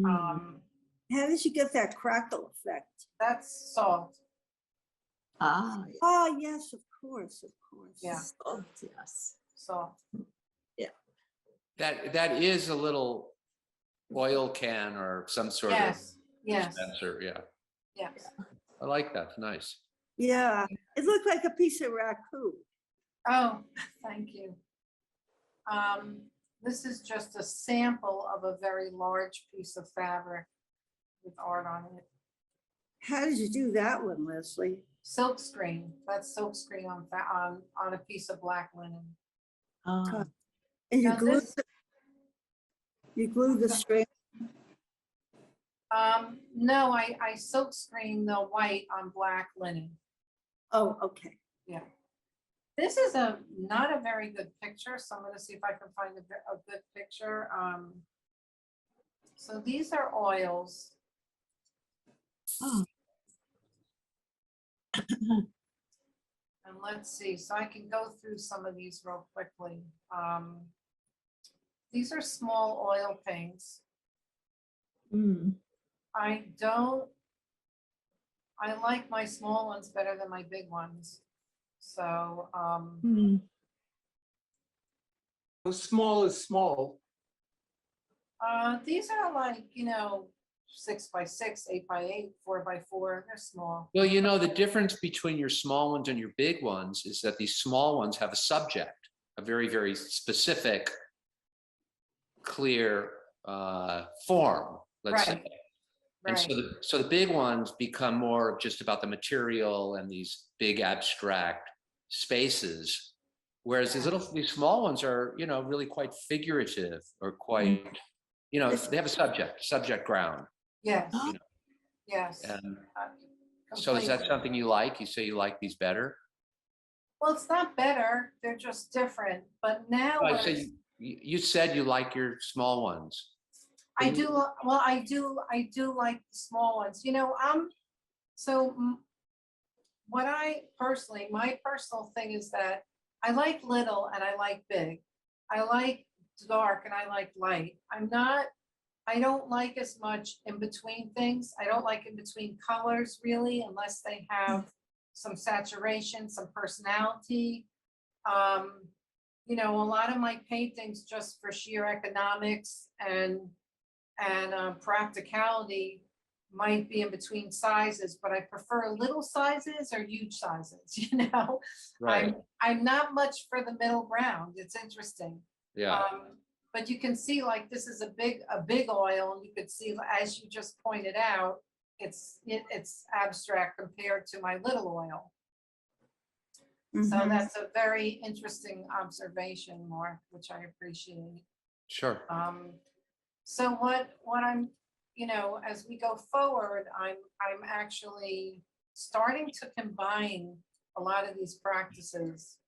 How did you get that crackle effect? That's salt. ah, Oh, yes, of course, of course. Yeah. oh, yes. Salt. That is a little oil can or some sort Yes, of yes, dispenser. Yeah, yes. I like that. It's nice. Yeah, it looked like a piece of raccoon. Oh, thank you. This is just a sample of a very large piece of fabric with art on it. How did you do that one, Leslie? Silk screen. That's silk screen on a piece of black linen. Ah, And you Now glued, this- you glued the string. No, I silk screen the white on black linen. Oh, okay. Yeah. This is not a very good picture, so I'm gonna see if I can find a good picture. So these are oils. ah. And let's see, so I can go through some of these real quickly. These are small oil paints. Mm. I like my small ones better than my big ones. So, Mm. How small is small? these are like, 6x6, 8x8, 4x4, they're small. Well, the difference between your small ones and your big ones is that these small ones have a subject, a very, very specific, clear form, let's say. Right, And so right. the big ones become more just about the material and these big abstract spaces. Whereas these small ones are, really quite figurative or quite, they have a subject ground. Yes, You know. yes. And uh, so is that completely. something you like? You say you like these better? Well, it's not better, they're just different, but now I what say you said you like your small ones. I do, well, I do like the small ones, so my personal thing is that I like little and I like big. I like dark and I like light. I don't like as much in between things. I don't like in between colors really, unless they have some saturation, some personality. A lot of my paintings, just for sheer economics and practicality, might be in between sizes, but I prefer little sizes or huge sizes. Right. I'm not much for the middle ground. It's interesting. Yeah. But you can see, like, this is a big oil, and you could see, as you just pointed out, it's abstract compared to my little oil. So Mhm. that's a very interesting observation, Mark, which I appreciate. Sure. So what I'm, as we go forward, I'm actually starting to combine a lot of these practices,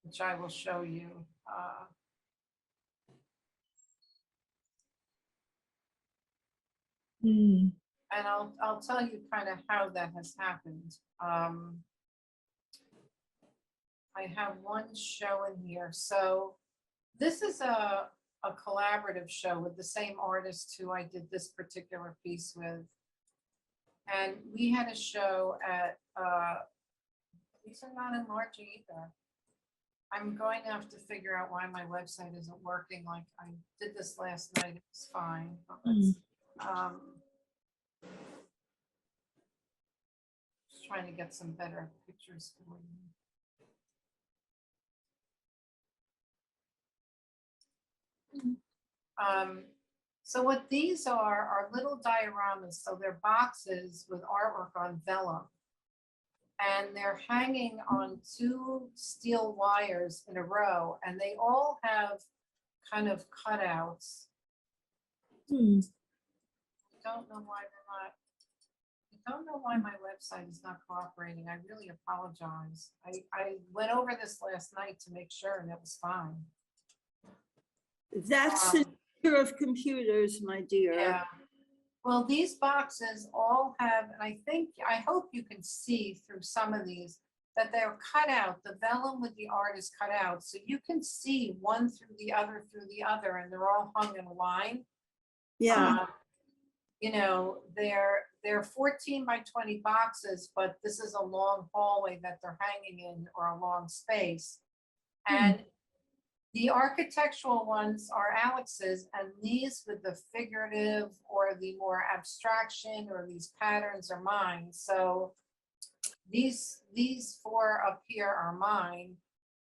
which I will show you. Mm. And I'll tell you kind of how that has happened. I have one show in here. So this is a collaborative show with the same artist who I did this particular piece with. And we had a show at, these are not enlarging either. I'm going to have to figure out why my website isn't working. Like, I did this last night, it was fine. But let's, just trying to get some better pictures for you. So what these are little dioramas. So they're boxes with artwork on vellum. And they're hanging on 2 steel wires in a row, and they all have kind of cutouts. Mm. I don't know why I don't know why my website is not cooperating. I really apologize. I went over this last night to make sure, and it was fine. That's the nature of computers, my dear. Yeah. Well, these boxes all have, and I hope you can see through some of these, that they're cut out, the vellum with the art is cut out. So you can see one through the other, and they're all hung in a line. Yeah. They're 14 by 20 boxes, but this is a long hallway that they're hanging in, or a long space. And the architectural ones are Alex's, and these with the figurative or the more abstraction or these patterns are mine. So these 4 up here are mine.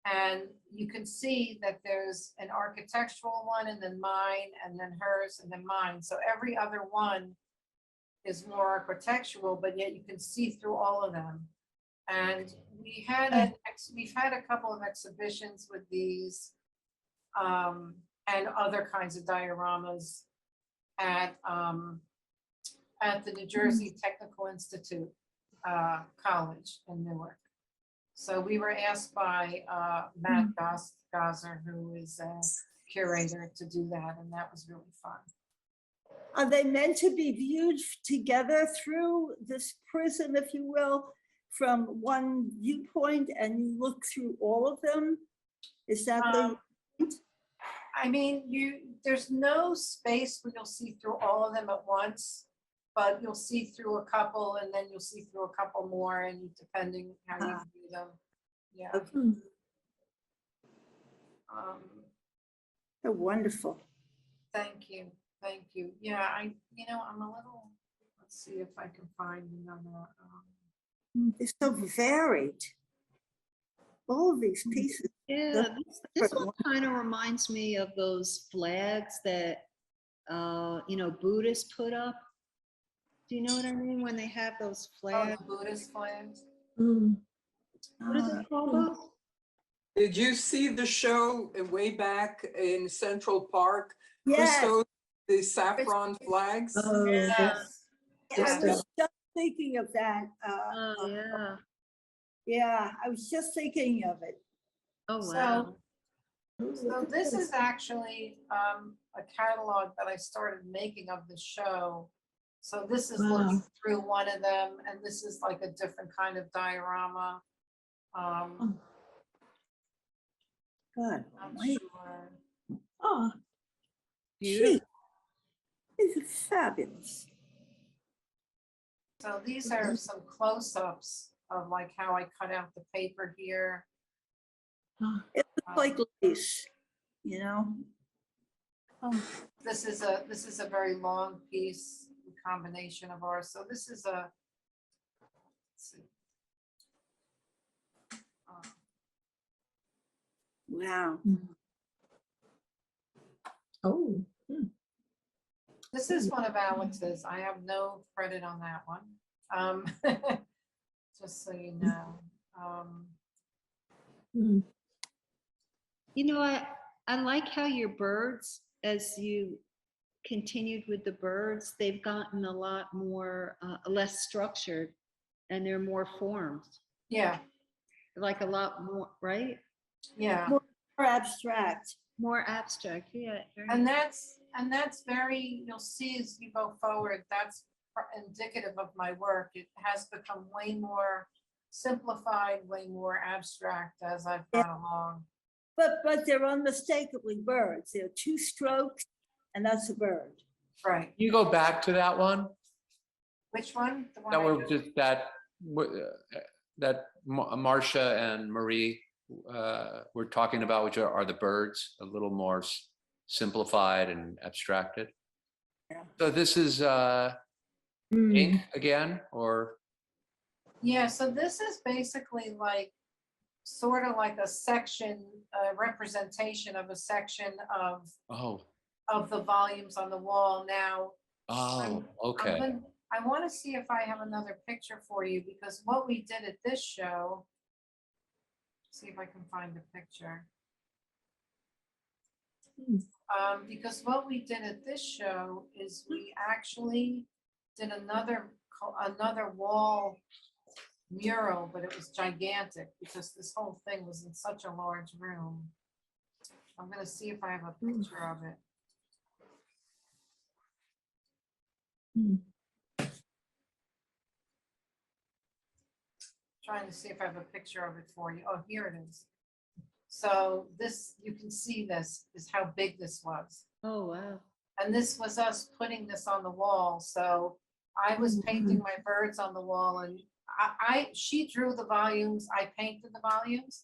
And you can see that there's an architectural one, and then mine, and then hers, and then mine. So every other one is more architectural, but yet you can see through all of them. And we've had a couple of exhibitions with these, and other kinds of dioramas at the New Jersey Technical Institute College in Newark. So we were asked by Matt Gosser, who is a curator, to do that, and that was really fun. Are they meant to be viewed together through this prism, if you will? from one viewpoint and you look through all of them? Is that the? I mean, there's no space where you'll see through all of them at once, but you'll see through a couple and then you'll see through a couple more, and depending how you view them. Yeah. Okay. Um, They're wonderful. Thank you. Thank you. Yeah, I'm a little, let's see if I can find another. They're so varied. All of these pieces. Yeah, this one kind of reminds me of those flags that, Buddhists put up. Do you know what I mean? When they have those Oh, flags. the Buddhist flags. What is it called? Those? Did you see the show way back in Central Park? Yes. Christos, the saffron flags? Yes. I was just thinking of that. Oh, yeah. Yeah, I was just thinking of it. Oh, wow. So this is actually a catalog that I started making of the show. So this is looking through one of them, and this is like a different kind of diorama. Good. I'm Wait. sure. Oh, Beautiful. these are fabulous. So these are some close-ups of like how I cut out the paper here. It looks like lace, you know? Oh, This is a very long piece, combination of ours. So this is a, let's see. wow. Oh. This is one of Alex's. I have no credit on that one. Just so you know. I like how your birds, as you continued with the birds, they've gotten a lot more, less structured, and they're more formed, Yeah, like a lot more, right? yeah. More abstract. More abstract, yeah. And that's very, you'll see as you go forward, that's indicative of my work. It has become way more simplified, way more abstract as I've gone along. But they're unmistakably birds. They're two strokes and that's a bird. Right. You go back to that one, Which one? The one that I were just- just that Marcia and Marie were talking about, which are the birds, a little more simplified and abstracted. Yeah. So this is ink again, or? Yeah, so this is basically like, sort of like a section, representation of a section of the volumes on the wall. Now, Okay. I want to see if I have another picture for you, because what we did at this show, see if I can find the picture. Because what we did at this show is we actually did another wall mural, but it was gigantic because this whole thing was in such a large room. I'm going to see if I have a picture of it. Trying to see if I have a picture of it for you. Oh, here it is. So this, you can see this is how big this was. Oh, wow. And this was us putting this on the wall. So I was painting my birds on the wall, and she drew the volumes, I painted the volumes.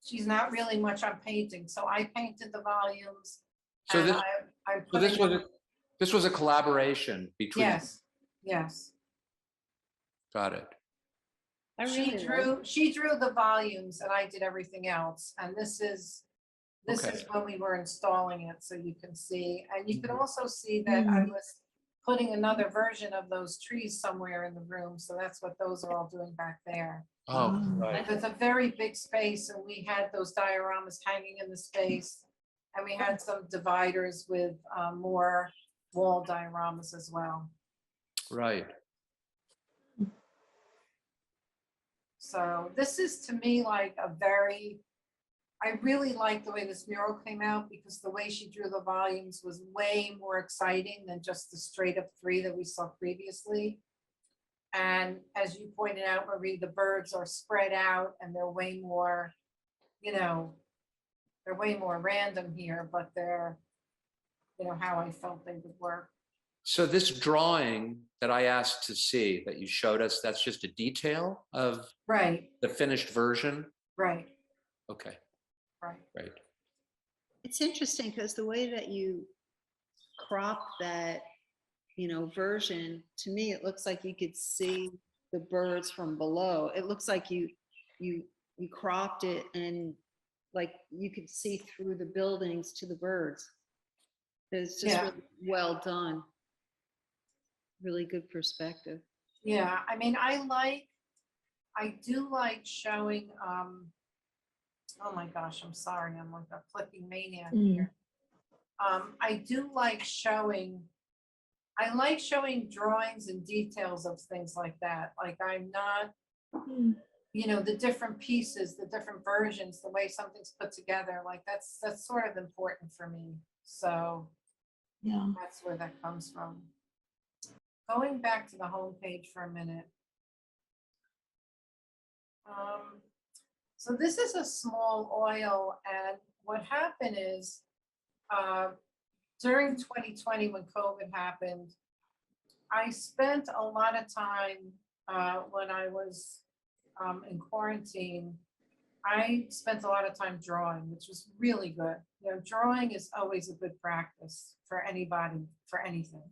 She's not really much on painting, so I painted the volumes. So and this, this was a collaboration between. Yes. I Got it. really She drew the volumes and I did everything else. And this is when we were installing it, so you can see. And you can also see that I was putting another version of those trees somewhere in the room. So that's what those are all doing back there. Oh, right. It's a very big space, and we had those dioramas hanging in the space. And we had some dividers with more wall dioramas as well. Right. So this is, to me, like I really like the way this mural came out, because the way she drew the volumes was way more exciting than just the straight up 3 that we saw previously. And as you pointed out, Marie, the birds are spread out and they're way more, you know, they're way more random here, but they're, you know, how I felt they would work. So this drawing that I asked to see that you showed us, that's just a detail of Right, the finished version? right, Okay, right. great. It's interesting because the way that you crop that, you know, version, to me, it looks like you could see the birds from below. It looks like you cropped it and like you could see through the buildings to the birds. It's just Yeah. really well done. Really good perspective. Yeah, I mean, I do like showing, oh my gosh, I'm sorry, I'm like a clicking maniac here. I do like showing, I like showing drawings and details of things like that. Like I'm not, you know, the different pieces, the different versions, the way something's put together, like that's sort of important for me. So Yeah. that's where that comes from. Going back to the homepage for a minute. So this is a small oil, and what happened is during 2020 when COVID happened, I spent a lot of time when I was in quarantine. I spent a lot of time drawing, which was really good. You know, drawing is always a good practice for anybody, for anything.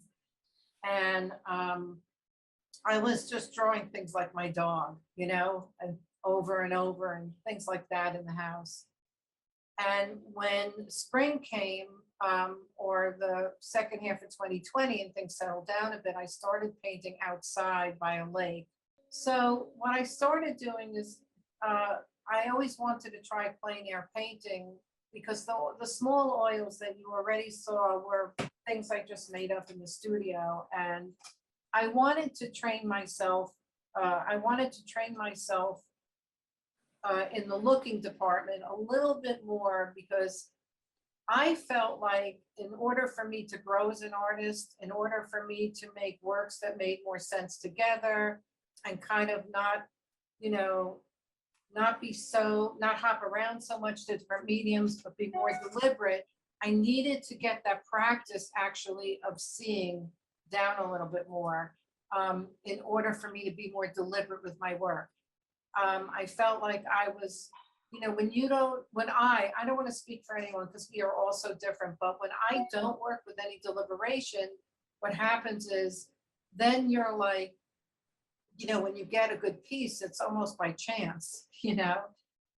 And I was just drawing things like my dog, you know, and over and things like that in the house. And when spring came, or the second half of 2020 and things settled down a bit, I started painting outside by a lake. So what I started doing is I always wanted to try plein air painting because the small oils that you already saw were things I just made up in the studio. And I wanted to train myself. In the looking department a little bit more because I felt like in order for me to grow as an artist, in order for me to make works that made more sense together and kind of not, you know, not hop around so much to different mediums, but be more deliberate, I needed to get that practice actually of see down a little bit more in order for me to be more deliberate with my work. I felt like I was, you know, I don't want to speak for anyone because we are all so different, but when I don't work with any deliberation, what happens is then you're like, you know, when you get a good piece, it's almost by chance, you know,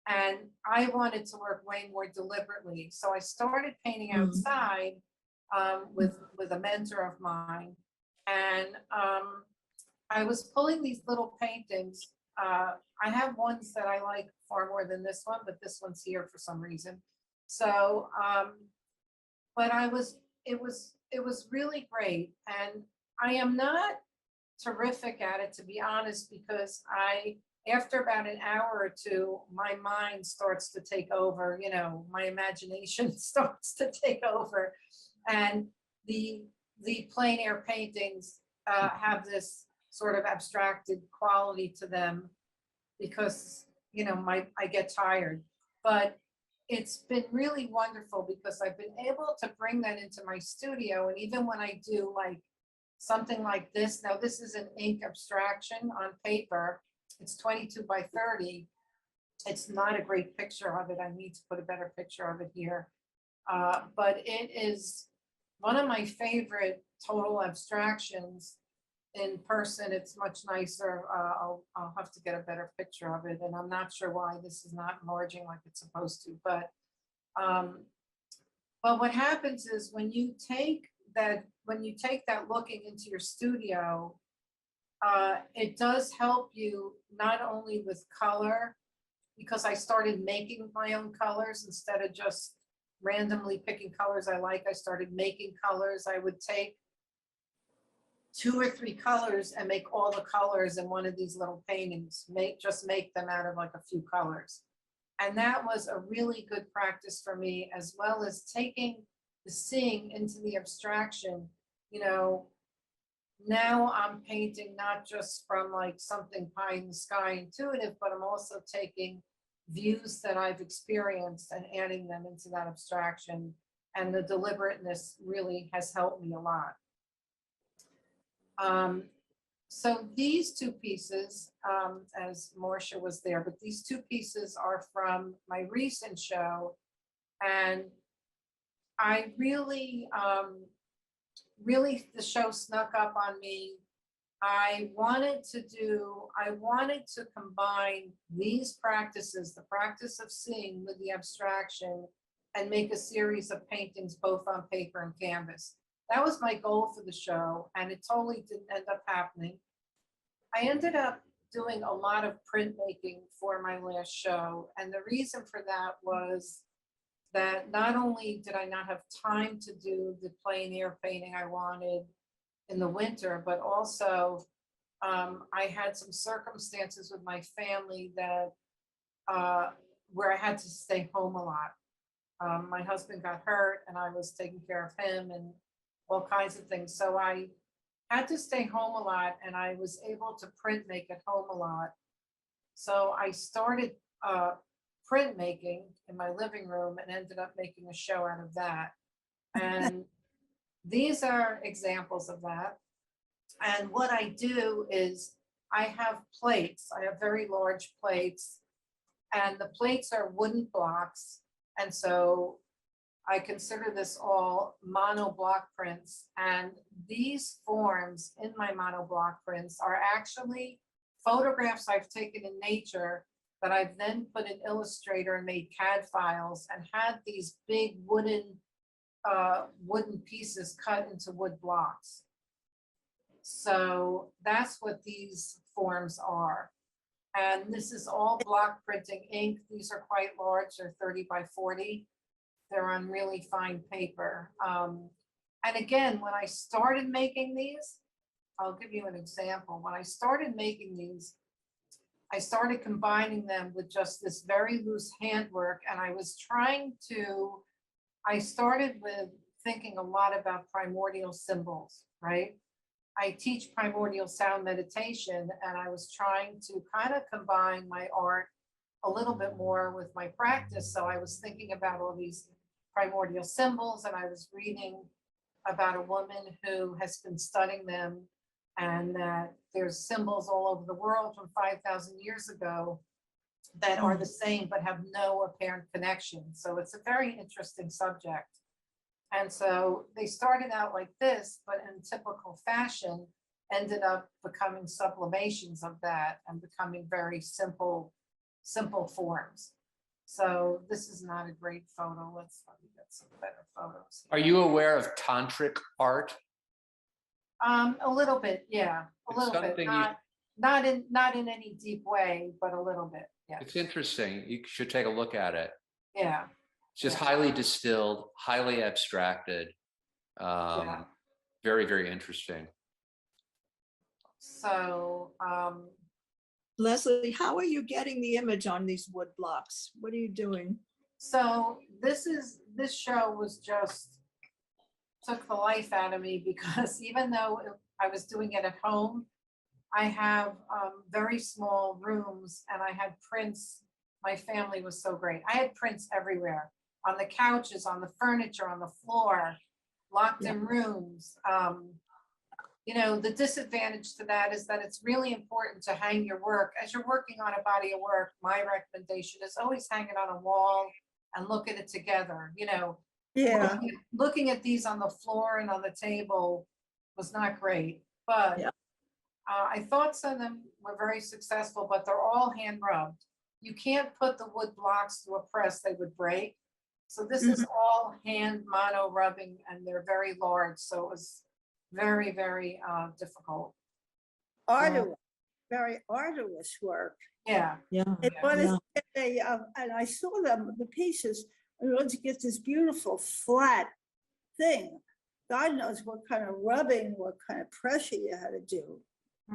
and I wanted to work way more deliberately. So I started painting outside with a mentor of mine. And I was pulling these little paintings. I have ones that I like far more than this one, but this one's here for some reason. So, but it was really great. And I am not terrific at it, to be honest, because after about an hour or two, my mind starts to take over, you know, my imagination starts to take over. And the plein air paintings have this sort of abstracted quality to them because, you know, I get tired. But it's been really wonderful because I've been able to bring that into my studio. And even when I do like something like this, now this is an ink abstraction on paper. It's 22 by 30. It's not a great picture of it. I need to put a better picture of it here. But it is one of my favorite total abstractions. In person, it's much nicer. I'll have to get a better picture of it. And I'm not sure why this is not enlarging like it's supposed to. But what happens is when you take that looking into your studio, it does help you not only with color, because I started making my own colors instead of just randomly picking colors I like. I started making colors. I would take 2 or 3 colors and make all the colors in one of these little paintings, just make them out of like a few colors. And that was a really good practice for me, as well as taking the seeing into the abstraction. You know, now I'm painting not just from like something pie in the sky intuitive, but I'm also taking views that I've experienced and adding them into that abstraction. And the deliberateness really has helped me a lot. So these two pieces, as Marcia was there, but these two pieces are from my recent show. And I really, the show snuck up on me. I wanted to combine these practices, the practice of seeing with the abstraction, and make a series of paintings both on paper and canvas. That was my goal for the show, and it totally didn't end up happening. I ended up doing a lot of printmaking for my last show, and the reason for that was that not only did I not have time to do the plein air painting I wanted in the winter, but also I had some circumstances with my family that where I had to stay home a lot. My husband got hurt and I was taking care of him and all kinds of things. So I had to stay home a lot, and I was able to print make at home a lot. So I started printmaking in my living room and ended up making a show out of that. And these are examples of that. And what I do is I have plates. I have very large plates, and the plates are wooden blocks. And so I consider this all mono block prints. And these forms in my mono block prints are actually photographs I've taken in nature that I've then put in Illustrator and made CAD files and had these big wooden pieces cut into wood blocks. So that's what these forms are. And this is all block printing ink. These are quite large, they're 30 by 40. They're on really fine paper. And again, when I started making these, I'll give you an example. When I started making these, I started combining them with just this very loose handwork. And I started with thinking a lot about primordial symbols, right? I teach primordial sound meditation, and I was trying to kind of combine my art a little bit more with my practice. So I was thinking about all these primordial symbols, and I was reading about a woman who has been studying them, and that there's symbols all over the world from 5,000 years ago that are the same but have no apparent connection. So it's a very interesting subject. And so they started out like this, but in typical fashion, ended up becoming sublimations of that and becoming very simple forms. So this is not a great photo. Let's get some better photos. Are you aware of tantric art? A little bit, yeah, a It's little bit. something Not in any deep way, but a little bit. Yeah. It's interesting. You should take a look at it. Yeah. It's just Yeah. highly distilled, highly abstracted. Yeah. Very, very interesting. So Leslie, how are you getting the image on these wood blocks? What are you doing? So this show was just took the life out of me, because even though I was doing it at home, I have very small rooms, and I had prints. My family was so great. I had prints everywhere, on the couches, on the furniture, on the floor, locked in rooms. You know, the disadvantage to that is that it's really important to hang your work. As you're working on a body of work, my recommendation is always hang it on a wall and look at it together. You know, Yeah, looking at these on the floor and on the table was not great, but Yeah. I thought some of them were very successful, but they're all hand rubbed. You can't put the wood blocks through a press, they would break. So this is all hand mono rubbing, and they're very large. So it was very, very difficult. arduous, very arduous work. Yeah. Yeah. It was, Yeah. and I saw them, the pieces, in order to get this beautiful flat thing. God knows what kind of rubbing, what kind of pressure you had to do.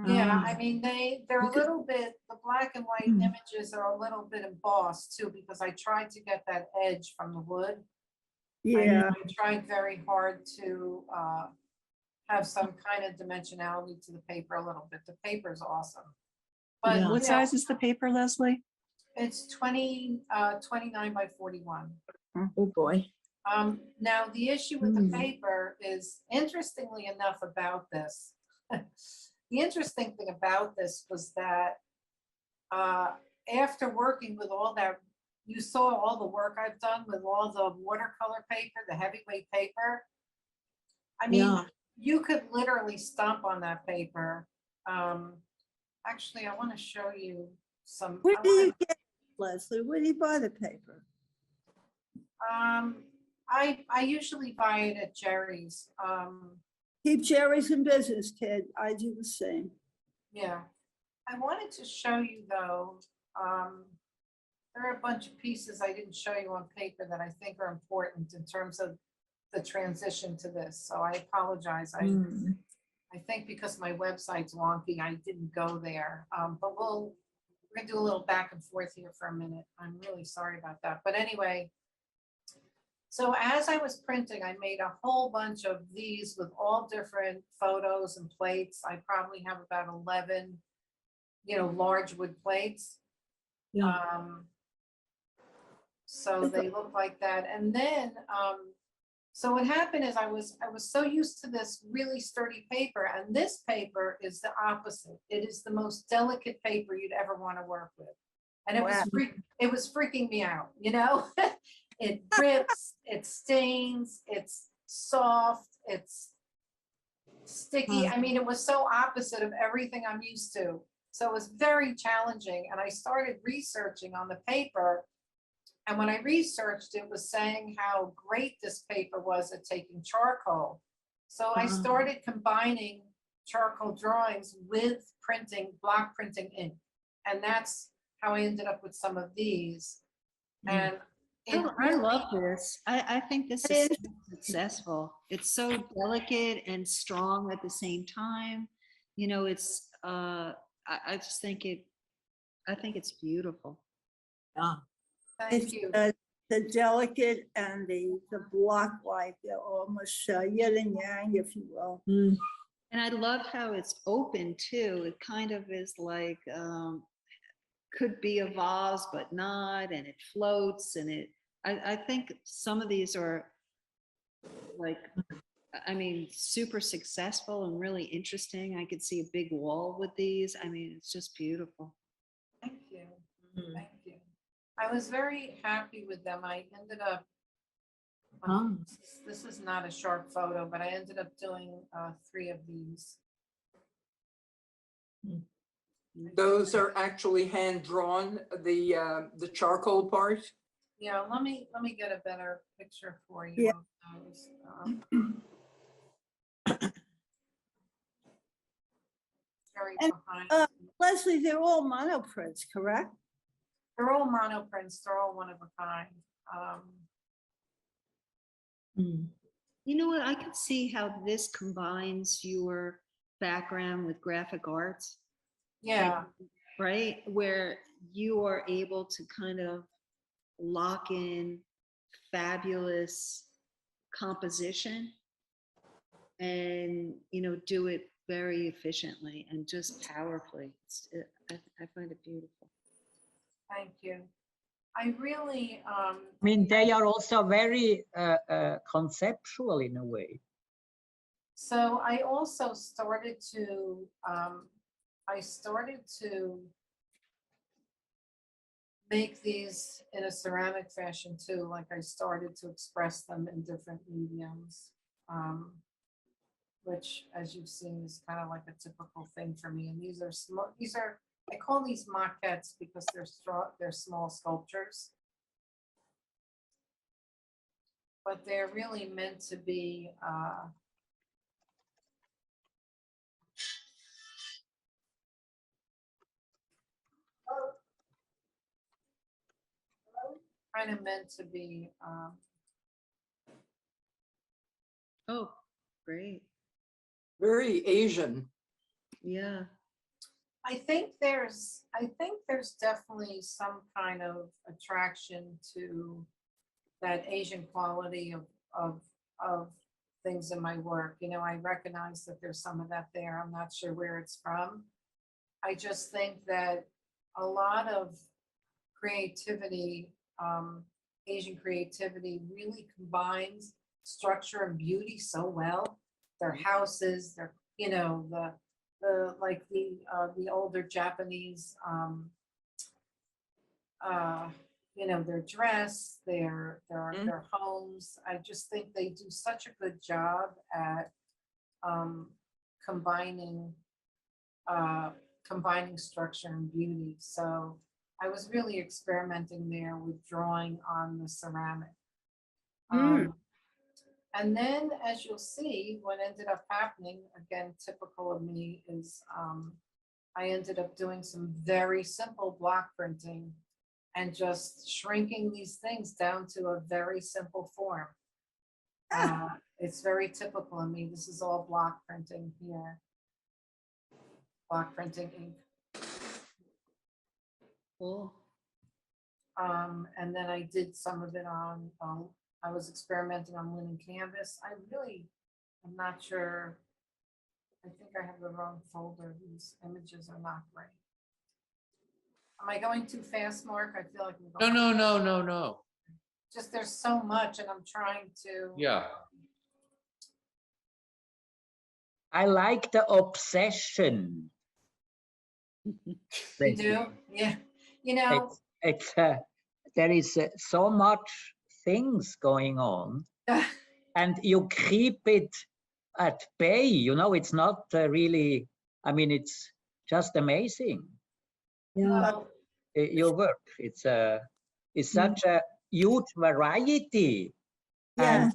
Yeah, I mean, they're a You could- little bit, the black and white Mm. images are a little bit embossed too, because I tried to get that edge from the wood. Yeah, I tried very hard to have some kind of dimensionality to the paper a little bit. The paper's awesome. But Yeah. you What know, size is the paper, Leslie? it's 29 by 41. Oh, boy. Now, the issue with the Mm. paper is, interestingly enough about this, the interesting thing about this was that after working with all that, you saw all the work I've done with all the watercolor paper, the heavyweight paper. I mean, Yeah. you could literally stomp on that paper. Actually, I want to show you some. Where I do you wanna- get, Leslie? Where do you buy the paper? I usually buy it at Jerry's. Keep Jerry's in business, kid. I do the same. Yeah. I wanted to show you though, there are a bunch of pieces I didn't show you on paper that I think are important in terms of the transition to this. So I apologize. Mm. I think because my website's wonky, I didn't go there. But we're gonna do a little back and forth here for a minute. I'm really sorry about that. But anyway, so as I was printing, I made a whole bunch of these with all different photos and plates. I probably have about 11, large wood plates. Yeah. So they look like that. And then, so what happened is I was so used to this really sturdy paper, and this paper is the opposite. It is the most delicate paper you'd ever want to work with. And it Wow. was freaking me out, It rips, it stains, it's soft, it's sticky. I mean, it was so opposite of everything I'm used to. So it was very challenging. And I started researching on the paper. And when I researched, it was saying how great this paper was at taking charcoal. So I started combining charcoal drawings with block printing ink. And that's how I ended up with some of these. And I love this. I think this is so successful. It's so delicate and strong at the same time. It's I just think it's beautiful. Yeah. thank It's you. the delicate and the block-like, they're almost yin and yang, if you will. Mm. And I love how it's open too. It kind of is like could be a vase but not, and it floats, and I think some of these are like, super successful and really interesting. I could see a big wall with these. It's just beautiful. Thank you. Thank you. I was very happy with them. I ended up, this is not a sharp photo, but I ended up doing 3 of these. Those are actually hand drawn, the charcoal part. Yeah, let me get a better picture for you. Yeah. Of those. Very And, behind. Leslie, they're all monoprints, correct? They're all monoprints. They're all one of a kind. Mm. You know what? I could see how this combines your background with graphic arts. Yeah, Right? Where you are able to kind of lock in fabulous composition and, do it very efficiently and just powerfully. I find it beautiful. thank you. I really, I mean, they are also very conceptual in a way. so I also started to, make these in a ceramic fashion too. Like I started to express them in different mediums, which, as you've seen, is kind of like a typical thing for me. And these are small. I call these maquettes because they're small sculptures, but they're really meant to be. Kind of meant to be. Oh, great. Very Asian. Yeah. I think there's definitely some kind of attraction to that Asian quality of things in my work. You know, I recognize that there's some of that there. I'm not sure where it's from. I just think that a lot of creativity, Asian creativity really combines structure and beauty so well. Their houses, their, you know, like the older Japanese, you know, their dress, their homes. I just think they do such a good job at combining combining structure and beauty. So I was really experimenting there with drawing on the ceramic. And then, as you'll see, what ended up happening, again, typical of me, is I ended up doing some very simple block printing and just shrinking these things down to a very simple form. It's very typical of me. This is all block printing here. Block printing ink. Cool. And then I did some of it on, I was experimenting on linen canvas. I really, I'm not sure. I think I have the wrong folder. These images are not great. Am I going too fast, Mark? I feel like I'm going. No. Just there's so much, and I'm trying to. Yeah. I like the obsession. You do? Yeah. You know. It's there is so much things going on, and you keep it at bay. You know, it's not really. I mean, it's just amazing. Well, Your work. It's such a huge variety, Yeah.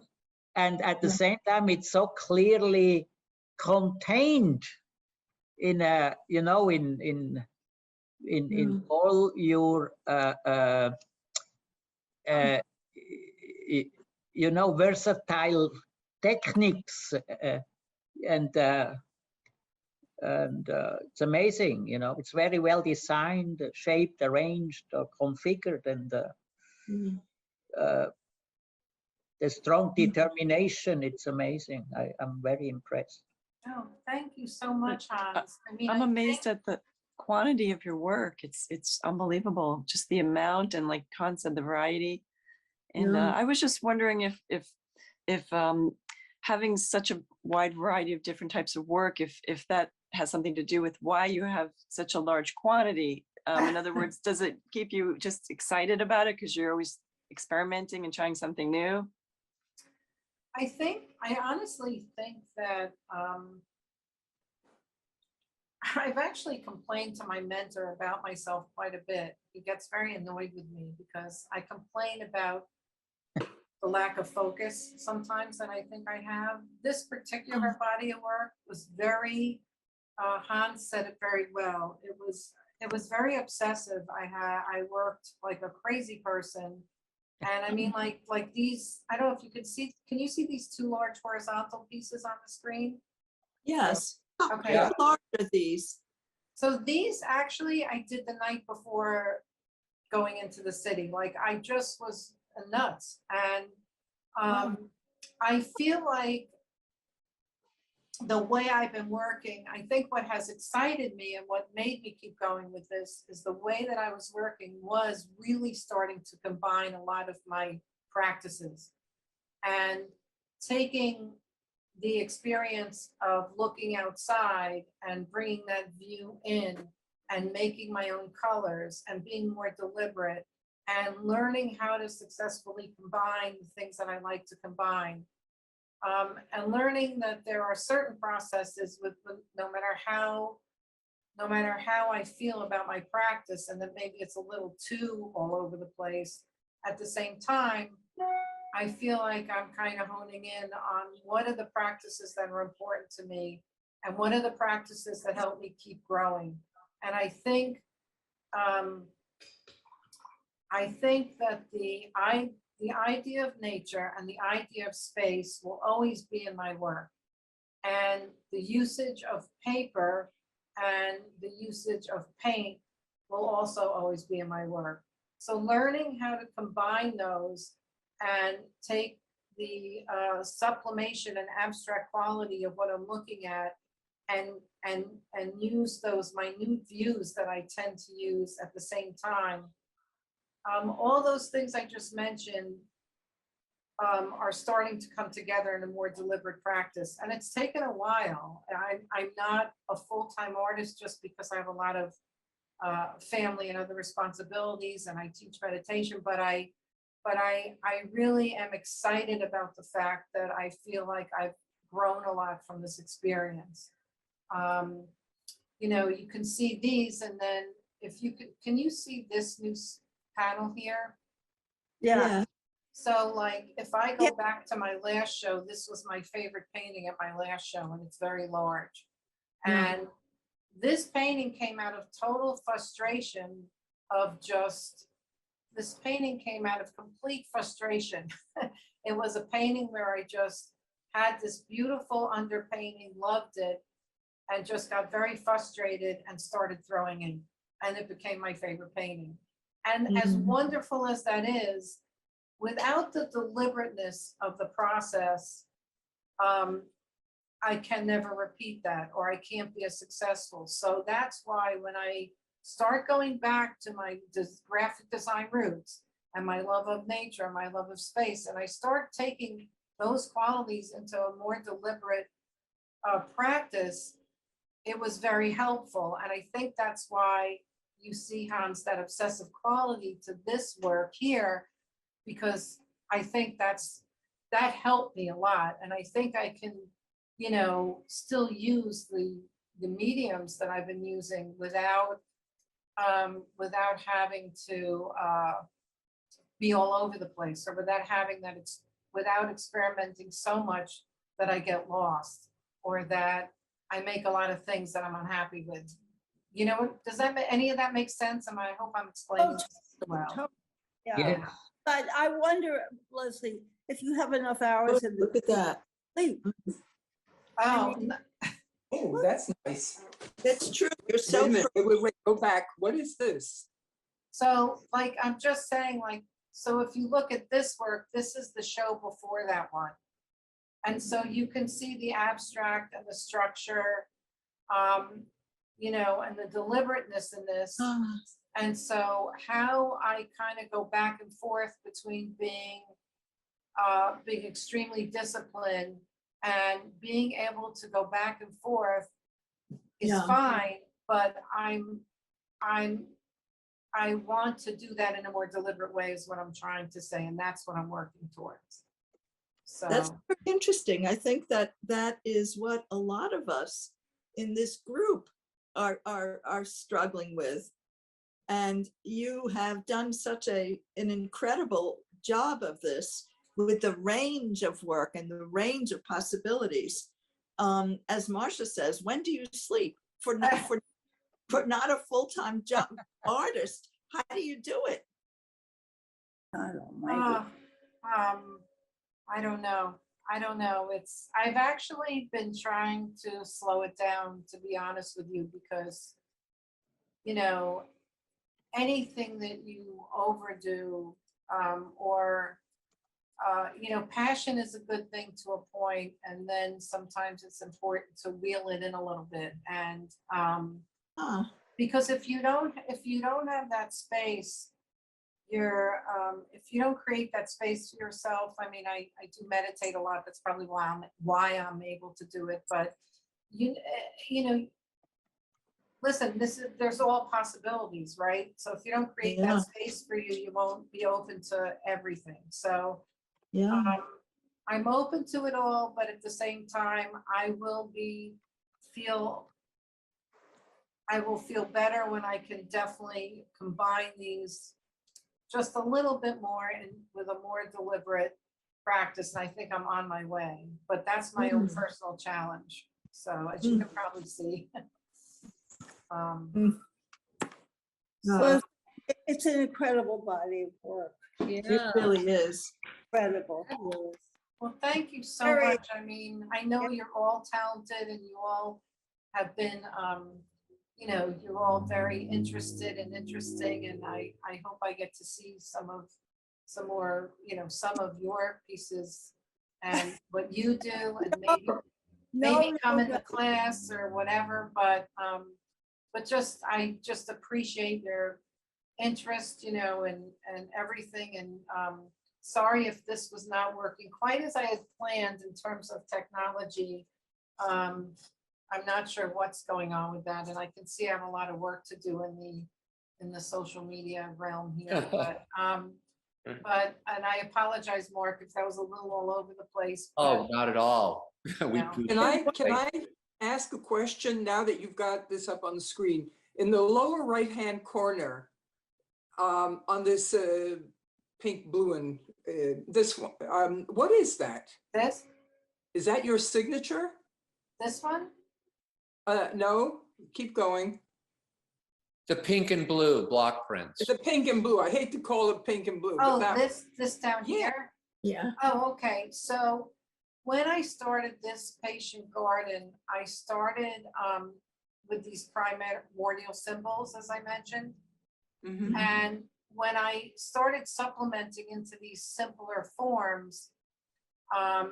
and at the same time, it's so clearly contained in a, you know, in all your you know, versatile techniques, and it's amazing. You know, it's very well designed, shaped, arranged, or configured, and the strong determination. It's amazing. I'm very impressed. oh, thank you so much, Hans. I mean, I'm I amazed think- at the quantity of your work. It's unbelievable, just the amount and, like Con said, the variety. And I was just wondering if having such a wide variety of different types of work, if that has something to do with why you have such a large quantity. In other words, does it keep you just excited about it because you're always experimenting and trying something new? I honestly think that I've actually complained to my mentor about myself quite a bit. He gets very annoyed with me because I complain about the lack of focus sometimes that I think I have. This particular body of work was very, Hans said it very well. It was very obsessive. I worked like a crazy person. And I mean, like these, I don't know if you could see, can you see these two large horizontal pieces on the screen? Yes. Okay. How large are these? So these actually I did the night before going into the city. Like I just was nuts. And I feel like the way I've been working, I think what has excited me and what made me keep going with this is the way that I was working was really starting to combine a lot of my practices and taking the experience of looking outside and bringing that view in and making my own colors and being more deliberate and learning how to successfully combine the things that I like to combine. And learning that there are certain processes with no matter how I feel about my practice, and that maybe it's a little too all over the place. At the same time, I feel like I'm kind of honing in on what are the practices that are important to me and what are the practices that help me keep growing. And I think that the idea of nature and the idea of space will always be in my work. And the usage of paper and the usage of paint will also always be in my work. So learning how to combine those and take sublimation and abstract quality of what I'm looking at, and use those minute views that I tend to use at the same time. All those things I just mentioned are starting to come together in a more deliberate practice, and it's taken a while. I'm not a full-time artist just because I have a lot of family and other responsibilities, and I teach meditation, but I really am excited about the fact that I feel like I've grown a lot from this experience. You know, you can see these, and then if you can you see this new panel here? Yeah. So like, if I go back to my last show, this was my favorite painting at my last show, and it's very large. And this painting came out of total frustration of just, this painting came out of complete frustration. It was a painting where I just had this beautiful underpainting, loved it, and just got very frustrated and started throwing in, and it became my favorite painting. And as wonderful as that is, without the deliberateness of the process, I can never repeat that, or I can't be as successful. So that's why when I start going back to my graphic design roots and my love of nature and my love of space, and I start taking those qualities into a more deliberate practice, it was very helpful. And I think that's why you see, Hans, that obsessive quality to this work here, because I think that helped me a lot. And I think I can, you know, still use the mediums that I've been using without having to be all over the place, or without experimenting so much that I get lost, or that I make a lot of things that I'm unhappy with. You know, does any of that make sense? I hope I'm explaining well. Yeah. Yes. But I wonder, Leslie, if you have enough hours in the Look at that. sleep. Oh, Oh, that's nice. That's true. You're Wait so a minute, wait, go back. What is this? so like, I'm just saying, like, so if you look at this work, this is the show before that one. And so you can see the abstract and the structure, you know, and the deliberateness in this. And so how I kind of go back and forth between being extremely disciplined and being able to go back and forth is fine, but I want to do that in a more deliberate way is what I'm trying to say, and that's what I'm working towards. So That's very interesting. I think that is what a lot of us in this group are struggling with. And you have done such an incredible job of this with the range of work and the range of possibilities. As Marcia says, when do you sleep? For not a full-time job artist, how do you do it? I don't know. I don't know. I've actually been trying to slow it down, to be honest with you, because, you know, anything that you overdo, or you know, passion is a good thing to a point, and then sometimes it's important to wheel it in a little bit. And because if you don't have that space, if you don't create that space for yourself, I mean, I do meditate a lot. That's probably why I'm able to do it. But you know, listen, there's all possibilities, right? So if you don't create that space for you, you won't be open to everything. So I'm open to it all, but at the same time, I will feel better when I can definitely combine these just a little bit more and with a more deliberate practice. And I think I'm on my way, but that's my own personal challenge. So as you can probably see. Well, it's an incredible body of work. It really is. Incredible. Well, thank you so Very- much. I mean, I know you're all talented and you all have been, you know, you're all very interested and interesting. And I hope I get to see some more, you know, some of your pieces and what you do, and maybe No, come no, in no. the class or whatever, but just, I just appreciate your interest, you know, and everything, and, sorry if this was not working quite as I had planned in terms of technology. I'm not sure what's going on with that, and I can see I have a lot of work to do in the social media realm here, and I apologize, Mark, if that was a little all over the place. Oh, not at all. We No. appreciate Can I ask a question now that you've got this up on the screen? In the lower right-hand corner, on this pink blue and this one, what is that? This Is that your signature? one? No, keep going. the pink and blue block prints. It's a pink and blue. I hate to call it pink and blue. Oh, but that, this down Yeah. here? Yeah. Oh, okay. So when I started this patient garden, I started with these primordial symbols, as I mentioned. Mhm. And when I started supplementing into these simpler forms, I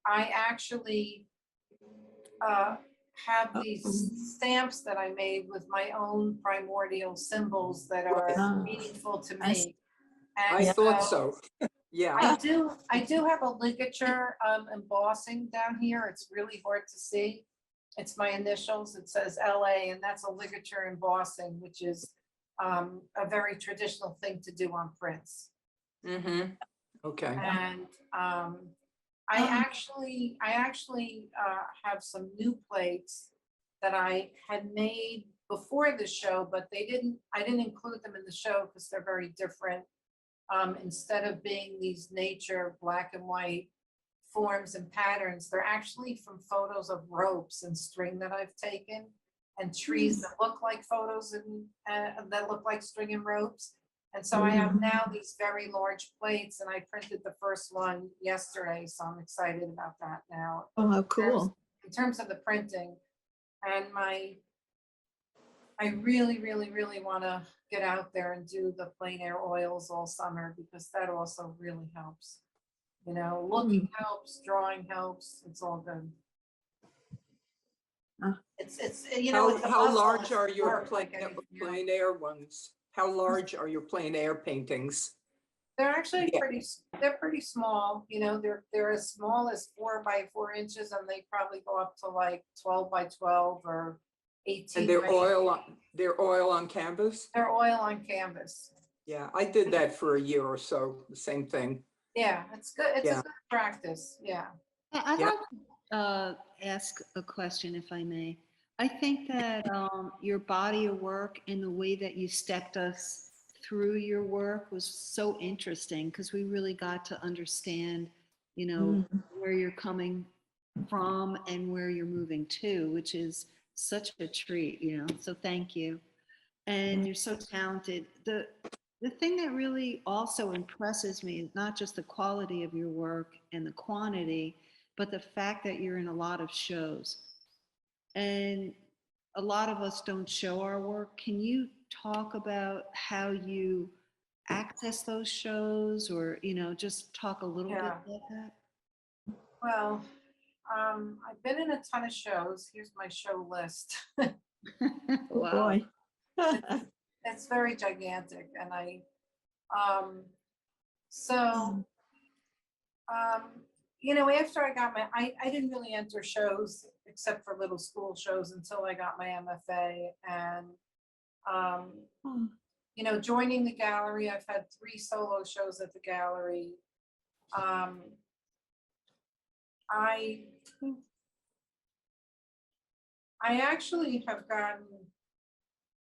actually have these stamps that I made with my own primordial symbols that are Right. meaningful to I me. I And thought so. Yeah. I do have a ligature embossing down here. It's really hard to see. It's my initials. It says LA, and that's a ligature embossing, which is a very traditional thing to do on prints. Mm-hmm. Okay. And I actually have some new plates that I had made before the show, but I didn't include them in the show because they're very different. Instead of being these nature black and white forms and patterns, they're actually from photos of ropes and string that I've taken, and trees that look like photos and that look like string and ropes. And so I have now these very large plates, and I printed the first one yesterday, so I'm excited about that now. Oh, how cool. In terms of the printing, and I really, really, really want to get out there and do the plein air oils all summer, because that also really helps. You know, looking helps, drawing helps, it's all good. It's you know, it's a How muscle, large it's are your work like anything else. plein air ones? How large are your plein air paintings? They're actually Yeah. they're pretty small, you know, they're as small as 4 by 4 inches, and they probably go up to like 12 by 12 or 18. And they're by oil on canvas? They're oil on canvas. Yeah, I did that for a year or so, the same thing. Yeah, it's good. It's Yeah. a good practice. Yeah. I'd Yeah. like to ask a question, if I may. I think that your body of work and the way that you stepped us through your work was so interesting, because we really got to understand, you know, where you're coming from and where you're moving to, which is such a treat, you know, so thank you. And you're so talented. The thing that really also impresses me is not just the quality of your work and the quantity, but the fact that you're in a lot of shows. And a lot of us don't show our work. Can you talk about how you access those shows, or, you know, just talk a little bit Yeah. about that? Well, I've been in a ton of shows. Here's my show list. Oh, Wow. boy. It's very gigantic, and you know, after I got I didn't really enter shows except for little school shows until I got my MFA, and you know, joining the gallery, I've had 3 solo shows at the gallery. I actually have gotten,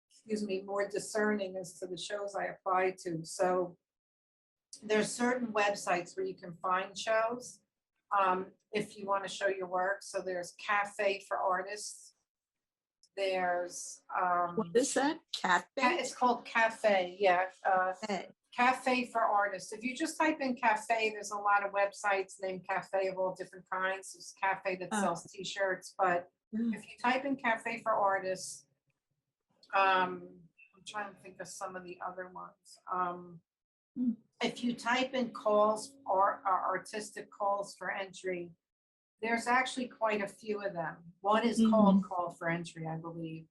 excuse me, more discerning as to the shows I apply to. So there's certain websites where you can find shows if you want to show your work. So there's Cafe for Artists. There's What is that? Cat it's called Cafe, yeah. bait? Cafe for Artists. If you just type in cafe, there's a lot of websites named cafe of all different kinds. There's cafe that sells t-shirts, but if you type in Cafe for Artists, I'm trying to think of some of the other ones. if you type in calls or artistic calls for entry, there's actually quite a few of them. One is called Call for Entry, I believe.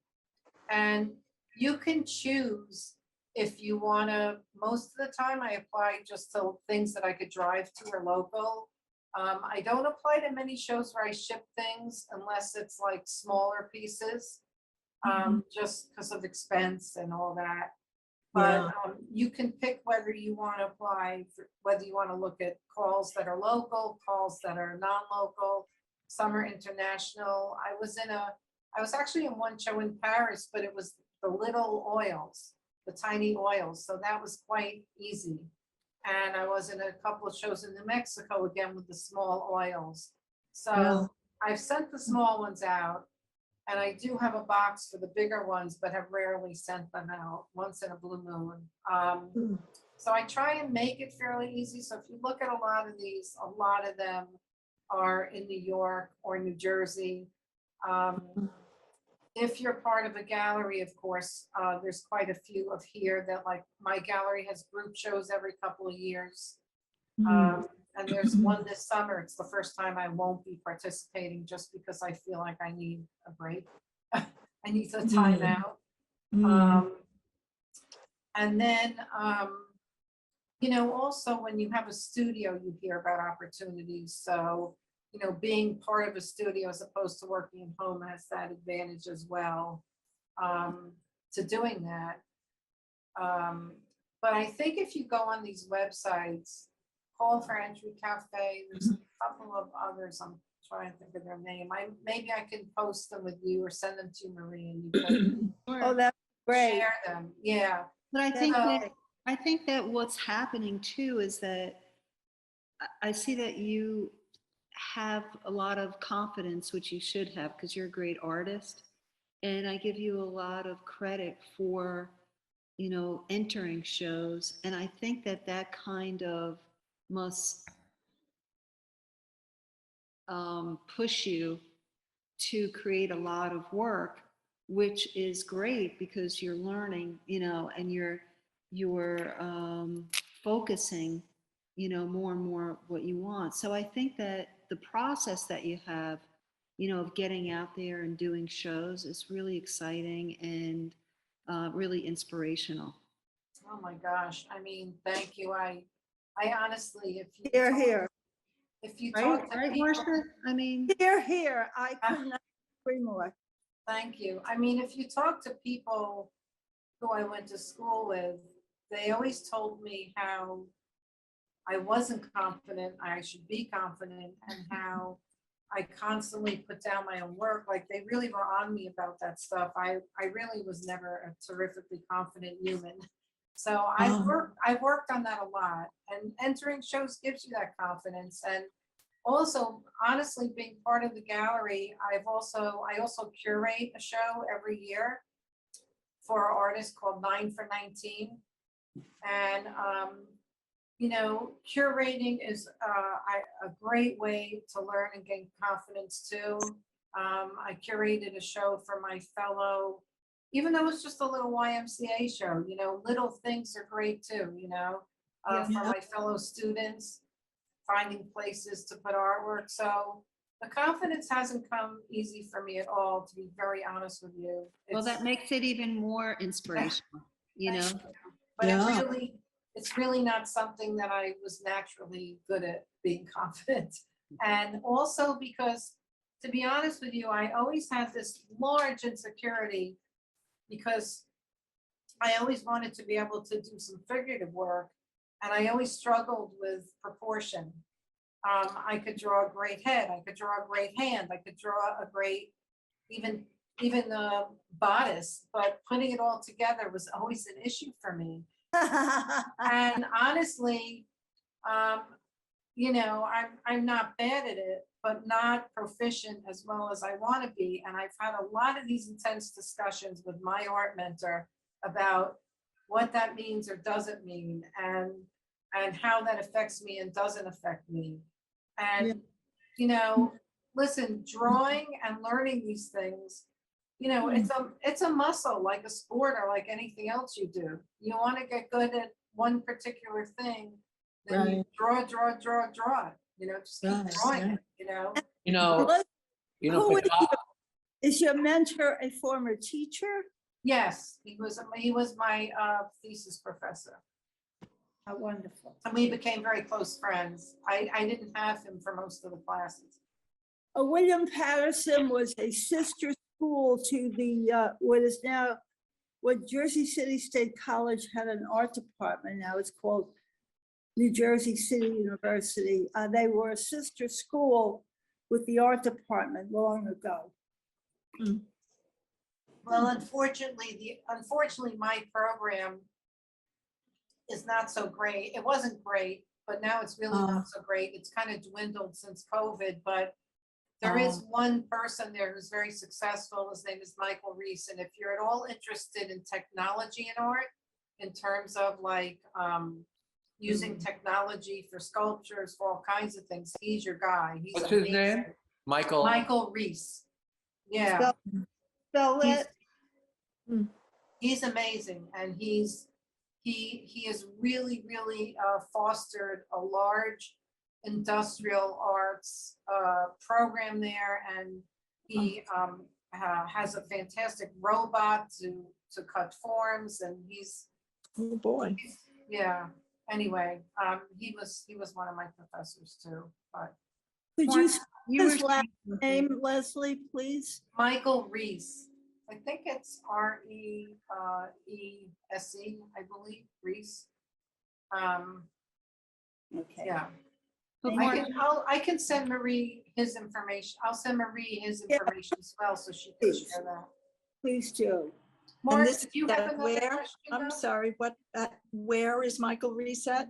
And you can choose if you want to. Most of the time I apply just to things that I could drive to or local. I don't apply to many shows where I ship things unless it's like smaller pieces, just because of expense and all that. But you can pick whether you want to apply, whether you want to look at calls that are local, calls that are non-local, some are international. I was actually in one show in Paris, but it was the little oils, the tiny oils. So that was quite easy. And I was in a couple of shows in New Mexico again with the small oils. So I've sent the small ones out, and I do have a box for the bigger ones, but have rarely sent them out, once in a blue moon. So I try and make it fairly easy. So if you look at a lot of these, a lot of them are in New York or New Jersey. If you're part of a gallery, of course, there's quite a few of here that, like, my gallery has group shows every couple of years. And there's one this summer. It's the first time I won't be participating just because I feel like I need a break. I need a time out. And then, also when you have a studio, you hear about opportunities. So, being part of a studio as opposed to working at home has that advantage as well, to doing that. But I think if you go on these websites, Call for Entry Cafe, there's a couple of others, I'm trying to think of their name. Maybe I can post them with you or send them to you, Marie, and you can Oh, that's great. share them. Yeah. But I think So- that, I think that what's happening too is that I see that you have a lot of confidence, which you should have because you're a great artist. And I give you a lot of credit for, entering shows. And I think that that kind of must push you to create a lot of work, which is great because you're learning, and you're focusing, more and more what you want. So I think that the process that you have, of getting out there and doing shows is really exciting and really inspirational. Oh my gosh. I mean, thank you. I honestly, Here. if you Right, talk to right, people, Marcia? I mean, Here. I could not agree more. thank you. I mean, if you talk to people who I went to school with, they always told me how I wasn't confident, I should be confident, and how I constantly put down my own work. Like, they really were on me about that stuff. I really was never a terrifically confident human. So I've worked on that a lot, and entering shows gives you that confidence. And also, honestly, being part of the gallery, I also curate a show every year for an artist called 9 for 19. And curating is a great way to learn and gain confidence too. I curated a show for my fellow, even though it's just a little YMCA show, little things are great too, for my fellow students, finding places to put artwork. So the confidence hasn't come easy for me at all, to be very honest with you. well, that makes it even more inspirational, But it's really not something that I was naturally good at, being confident. And also because, to be honest with you, I always had this large insecurity because I always wanted to be able to do some figurative work, and I always struggled with proportion. I could draw a great head, I could draw a great hand, I could draw a great, even the bodice, but putting it all together was always an issue for me. And honestly, I'm not bad at it, but not proficient as well as I want to be. And I've had a lot of these intense discussions with my art mentor about what that means or doesn't mean, and how that affects me and doesn't affect me. And listen, drawing and learning these things, it's a muscle, like a sport or like anything else you do. You want to get good at one particular thing, then you Right. draw, draw, draw, draw. You know, just keep Right, drawing right. it. You know. You know, What- you know, Who is Pata- Is your mentor a former teacher? Yes, he was my thesis professor, How wonderful. and we became very close friends. I didn't have him for most of the classes. William Patterson was a sister school to the, what Jersey City State College had an art department. Now it's called New Jersey City University. They were a sister school with the art department long ago. Well, unfortunately, my program is not so great. It wasn't great, but now it's really not so great. It's kind of dwindled since COVID, but there is one person there who's very successful. His name is Michael Reese. And if you're at all interested in technology and art, in terms of like using technology for sculptures, for all kinds of things, he's your guy. He's What's his amazing. name? Michael. Michael Reese. Yeah. Spell He's- it. He's amazing, and he has really fostered a large industrial arts program there, and he has a fantastic robot to cut forms, and Oh, boy. yeah. Anyway, he was one of my professors too. But Could you spell You were his last saying- name, Leslie, please? Michael Reese. I think it's Reese, I believe, Reese. Okay. Yeah. But Thank Mark, I can send Marie his information. I'll send Marie his Yeah. information as well, so she can Please. share that. Please do. Mark, this did you is have at another where? question? I'm though? sorry, where is Michael Reese at?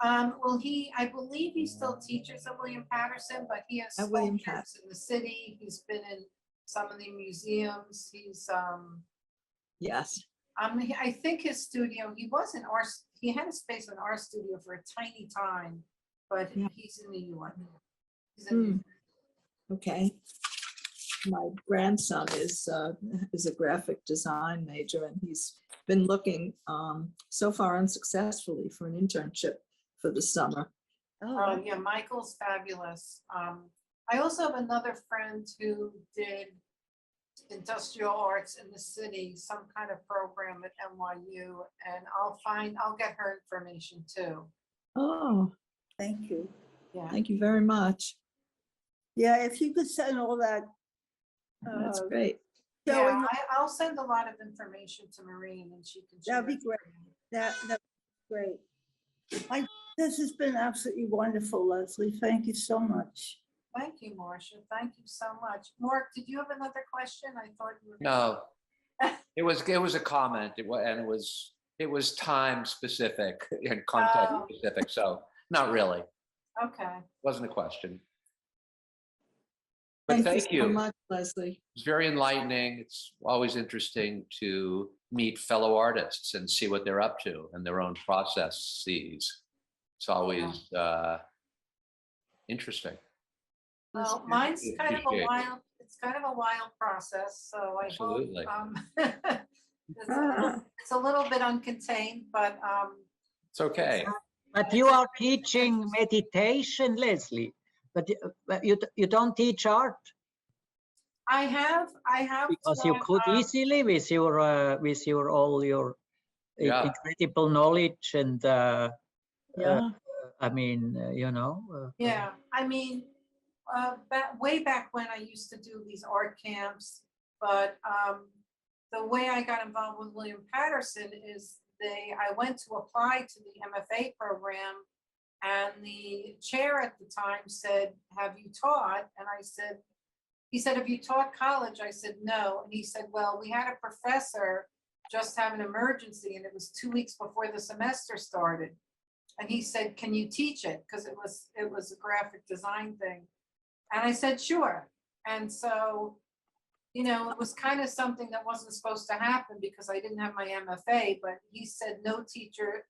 Well, I believe he still teaches at William Patterson, but he has At William sculptures in the city. He's been in some of the museums. He's, Yes. I think his studio, he had a space in our studio for a tiny time, but Yeah. he's in New York. He's in New York. Okay. My grandson is a graphic design major, and he's been looking so far unsuccessfully for an internship for the summer. oh, Yeah, Michael's fabulous. I also have another friend who did industrial arts in the city, some kind of program at NYU, and I'll get her information too. Oh, Thank you. Yeah. thank you very much. Yeah, if you could send all that. That's uh, great. showing Yeah, I'll send a lot of information to Maureen and she can share. That'd be it. great. That's great. This has been absolutely wonderful, Leslie. Thank you so much. Thank you, Marcia. Thank you so much. Mark, did you have another question? I thought you were. No, it was a comment. It was time specific and context Oh. specific. So not really. Okay. Wasn't a question. But So thank you. much, Leslie. It's very enlightening. It's always interesting to meet fellow artists and see what they're up to and their own processes. It's always interesting. Well, mine's I kind of a appreciate it. wild, it's kind of a wild process, so I hope, Absolutely. it's a little bit uncontained, but, It's okay. But you are teaching meditation, Leslie, but you don't teach art I have. because you taught, could easily with your all your Yeah. incredible knowledge and Yeah. I mean, Yeah, I mean, way back when I used to do these art camps, but the way I got involved with William Patterson is I went to apply to the MFA program, and the chair at the time said, "Have you taught?" And he said, "Have you taught college?" I said, "No." And he said, "Well, we had a professor just have an emergency, and it was 2 weeks before the semester started." And he said, "Can you teach it?" Because it was a graphic design thing. And I said, "Sure." And so, it was kind of something that wasn't supposed to happen because I didn't have my MFA, but he said,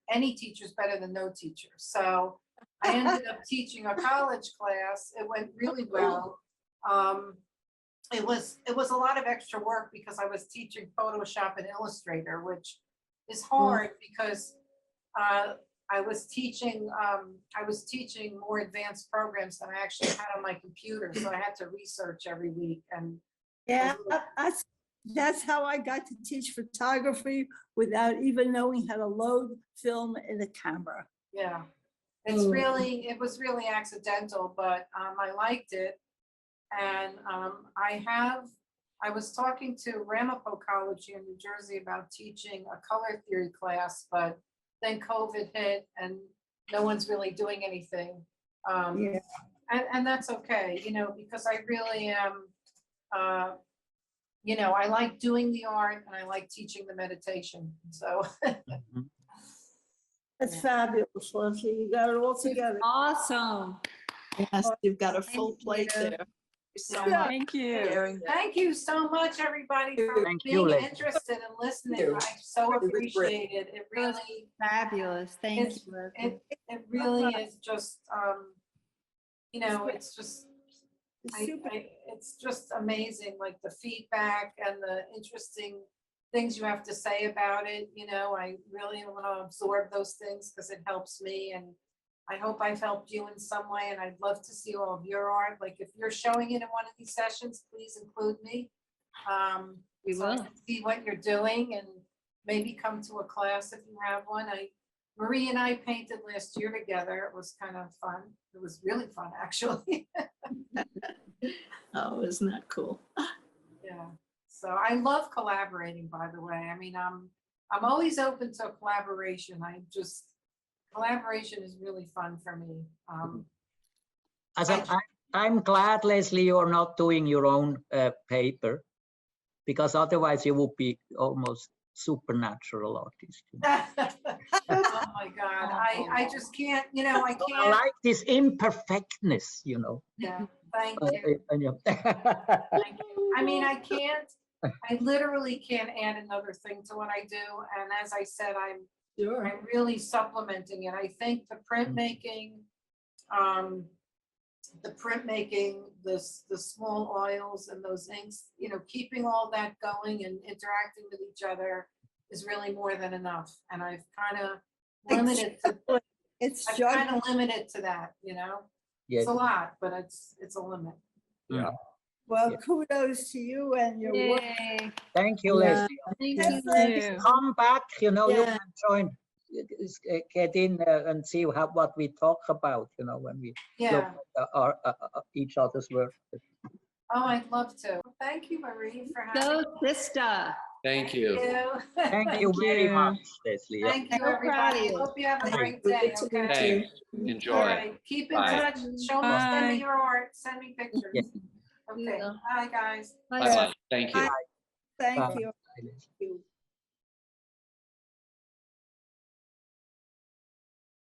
any teacher's better than no teacher. So I ended up teaching a college class. It went really well. It was a lot of extra work because I was teaching Photoshop and Illustrator, which is hard because I was teaching more advanced programs than I actually had on my computer, so I had to research every week. And Yeah, that's how I got to teach photography without even knowing how to load film in the camera. yeah, it was really accidental, but I liked it. And I was talking to Ramapo College here in New Jersey about teaching a color theory class, but then COVID hit and no one's really doing anything. Yeah. And that's okay, because I really am, I like doing the art and I like teaching the meditation. So Mhm. That's fabulous, Leslie. You got it all together. Awesome. Yes, you've got a full Thank plate you. there. So Yeah. much Thank you. sharing that. thank you so much, everybody, for Thank you, being Leslie. interested and listening. you. I so It was great. appreciate it. It That was really, fabulous. Thank It's- you. Leslie. it really is just, it's just, It's super. it's just amazing, like the feedback and the interesting things you have to say about it. I really want to absorb those things because it helps me, and I hope I've helped you in some way, and I'd love to see all of your art. Like if you're showing it in one of these sessions, please include me. We So I will. can see what you're doing and maybe come to a class if you have one. Marie and I painted last year together. It was kind of fun. It was really fun, actually. Oh, isn't that cool? Yeah. So I love collaborating, by the way. I mean, I'm always open to collaboration. Collaboration is really fun for me. I'm glad, Leslie, you're not doing your own paper, because otherwise you would be almost supernatural artist. Oh my God. I just can't, I I can't. like this imperfectness, Yeah. Thank you. Thank you. I mean, I literally can't add another thing to what I do. And as I said, I'm really supplementing it. I think the printmaking, the small oils and those inks, keeping all that going and interacting with each other is really more than enough. And I've kind of limited to that, Yes. It's a lot, but it's a limit. Yeah. Well, Yeah. kudos to you and your work. Yay. Thank you, Yeah. Leslie. Thank Yes, you. Leslie. Come back, you Yeah. can join, get in and see what we talk about, when we look Yeah. at each other's work. Oh, I'd love to. Thank you, Marie, for having Go, me. Krista. Thank you. Thank you very you. much, Leslie. Yeah. Thank you, So proud of everybody. you. Hope you have a Thank great you. day, Good to meet okay? you. Thanks. All Enjoy. right, keep in Bye. touch. Send Bye. me your art. Send me pictures. Yeah. Okay, bye, guys. Bye-bye. Thank you. Thank Bye. you. Bye, Leslie. You.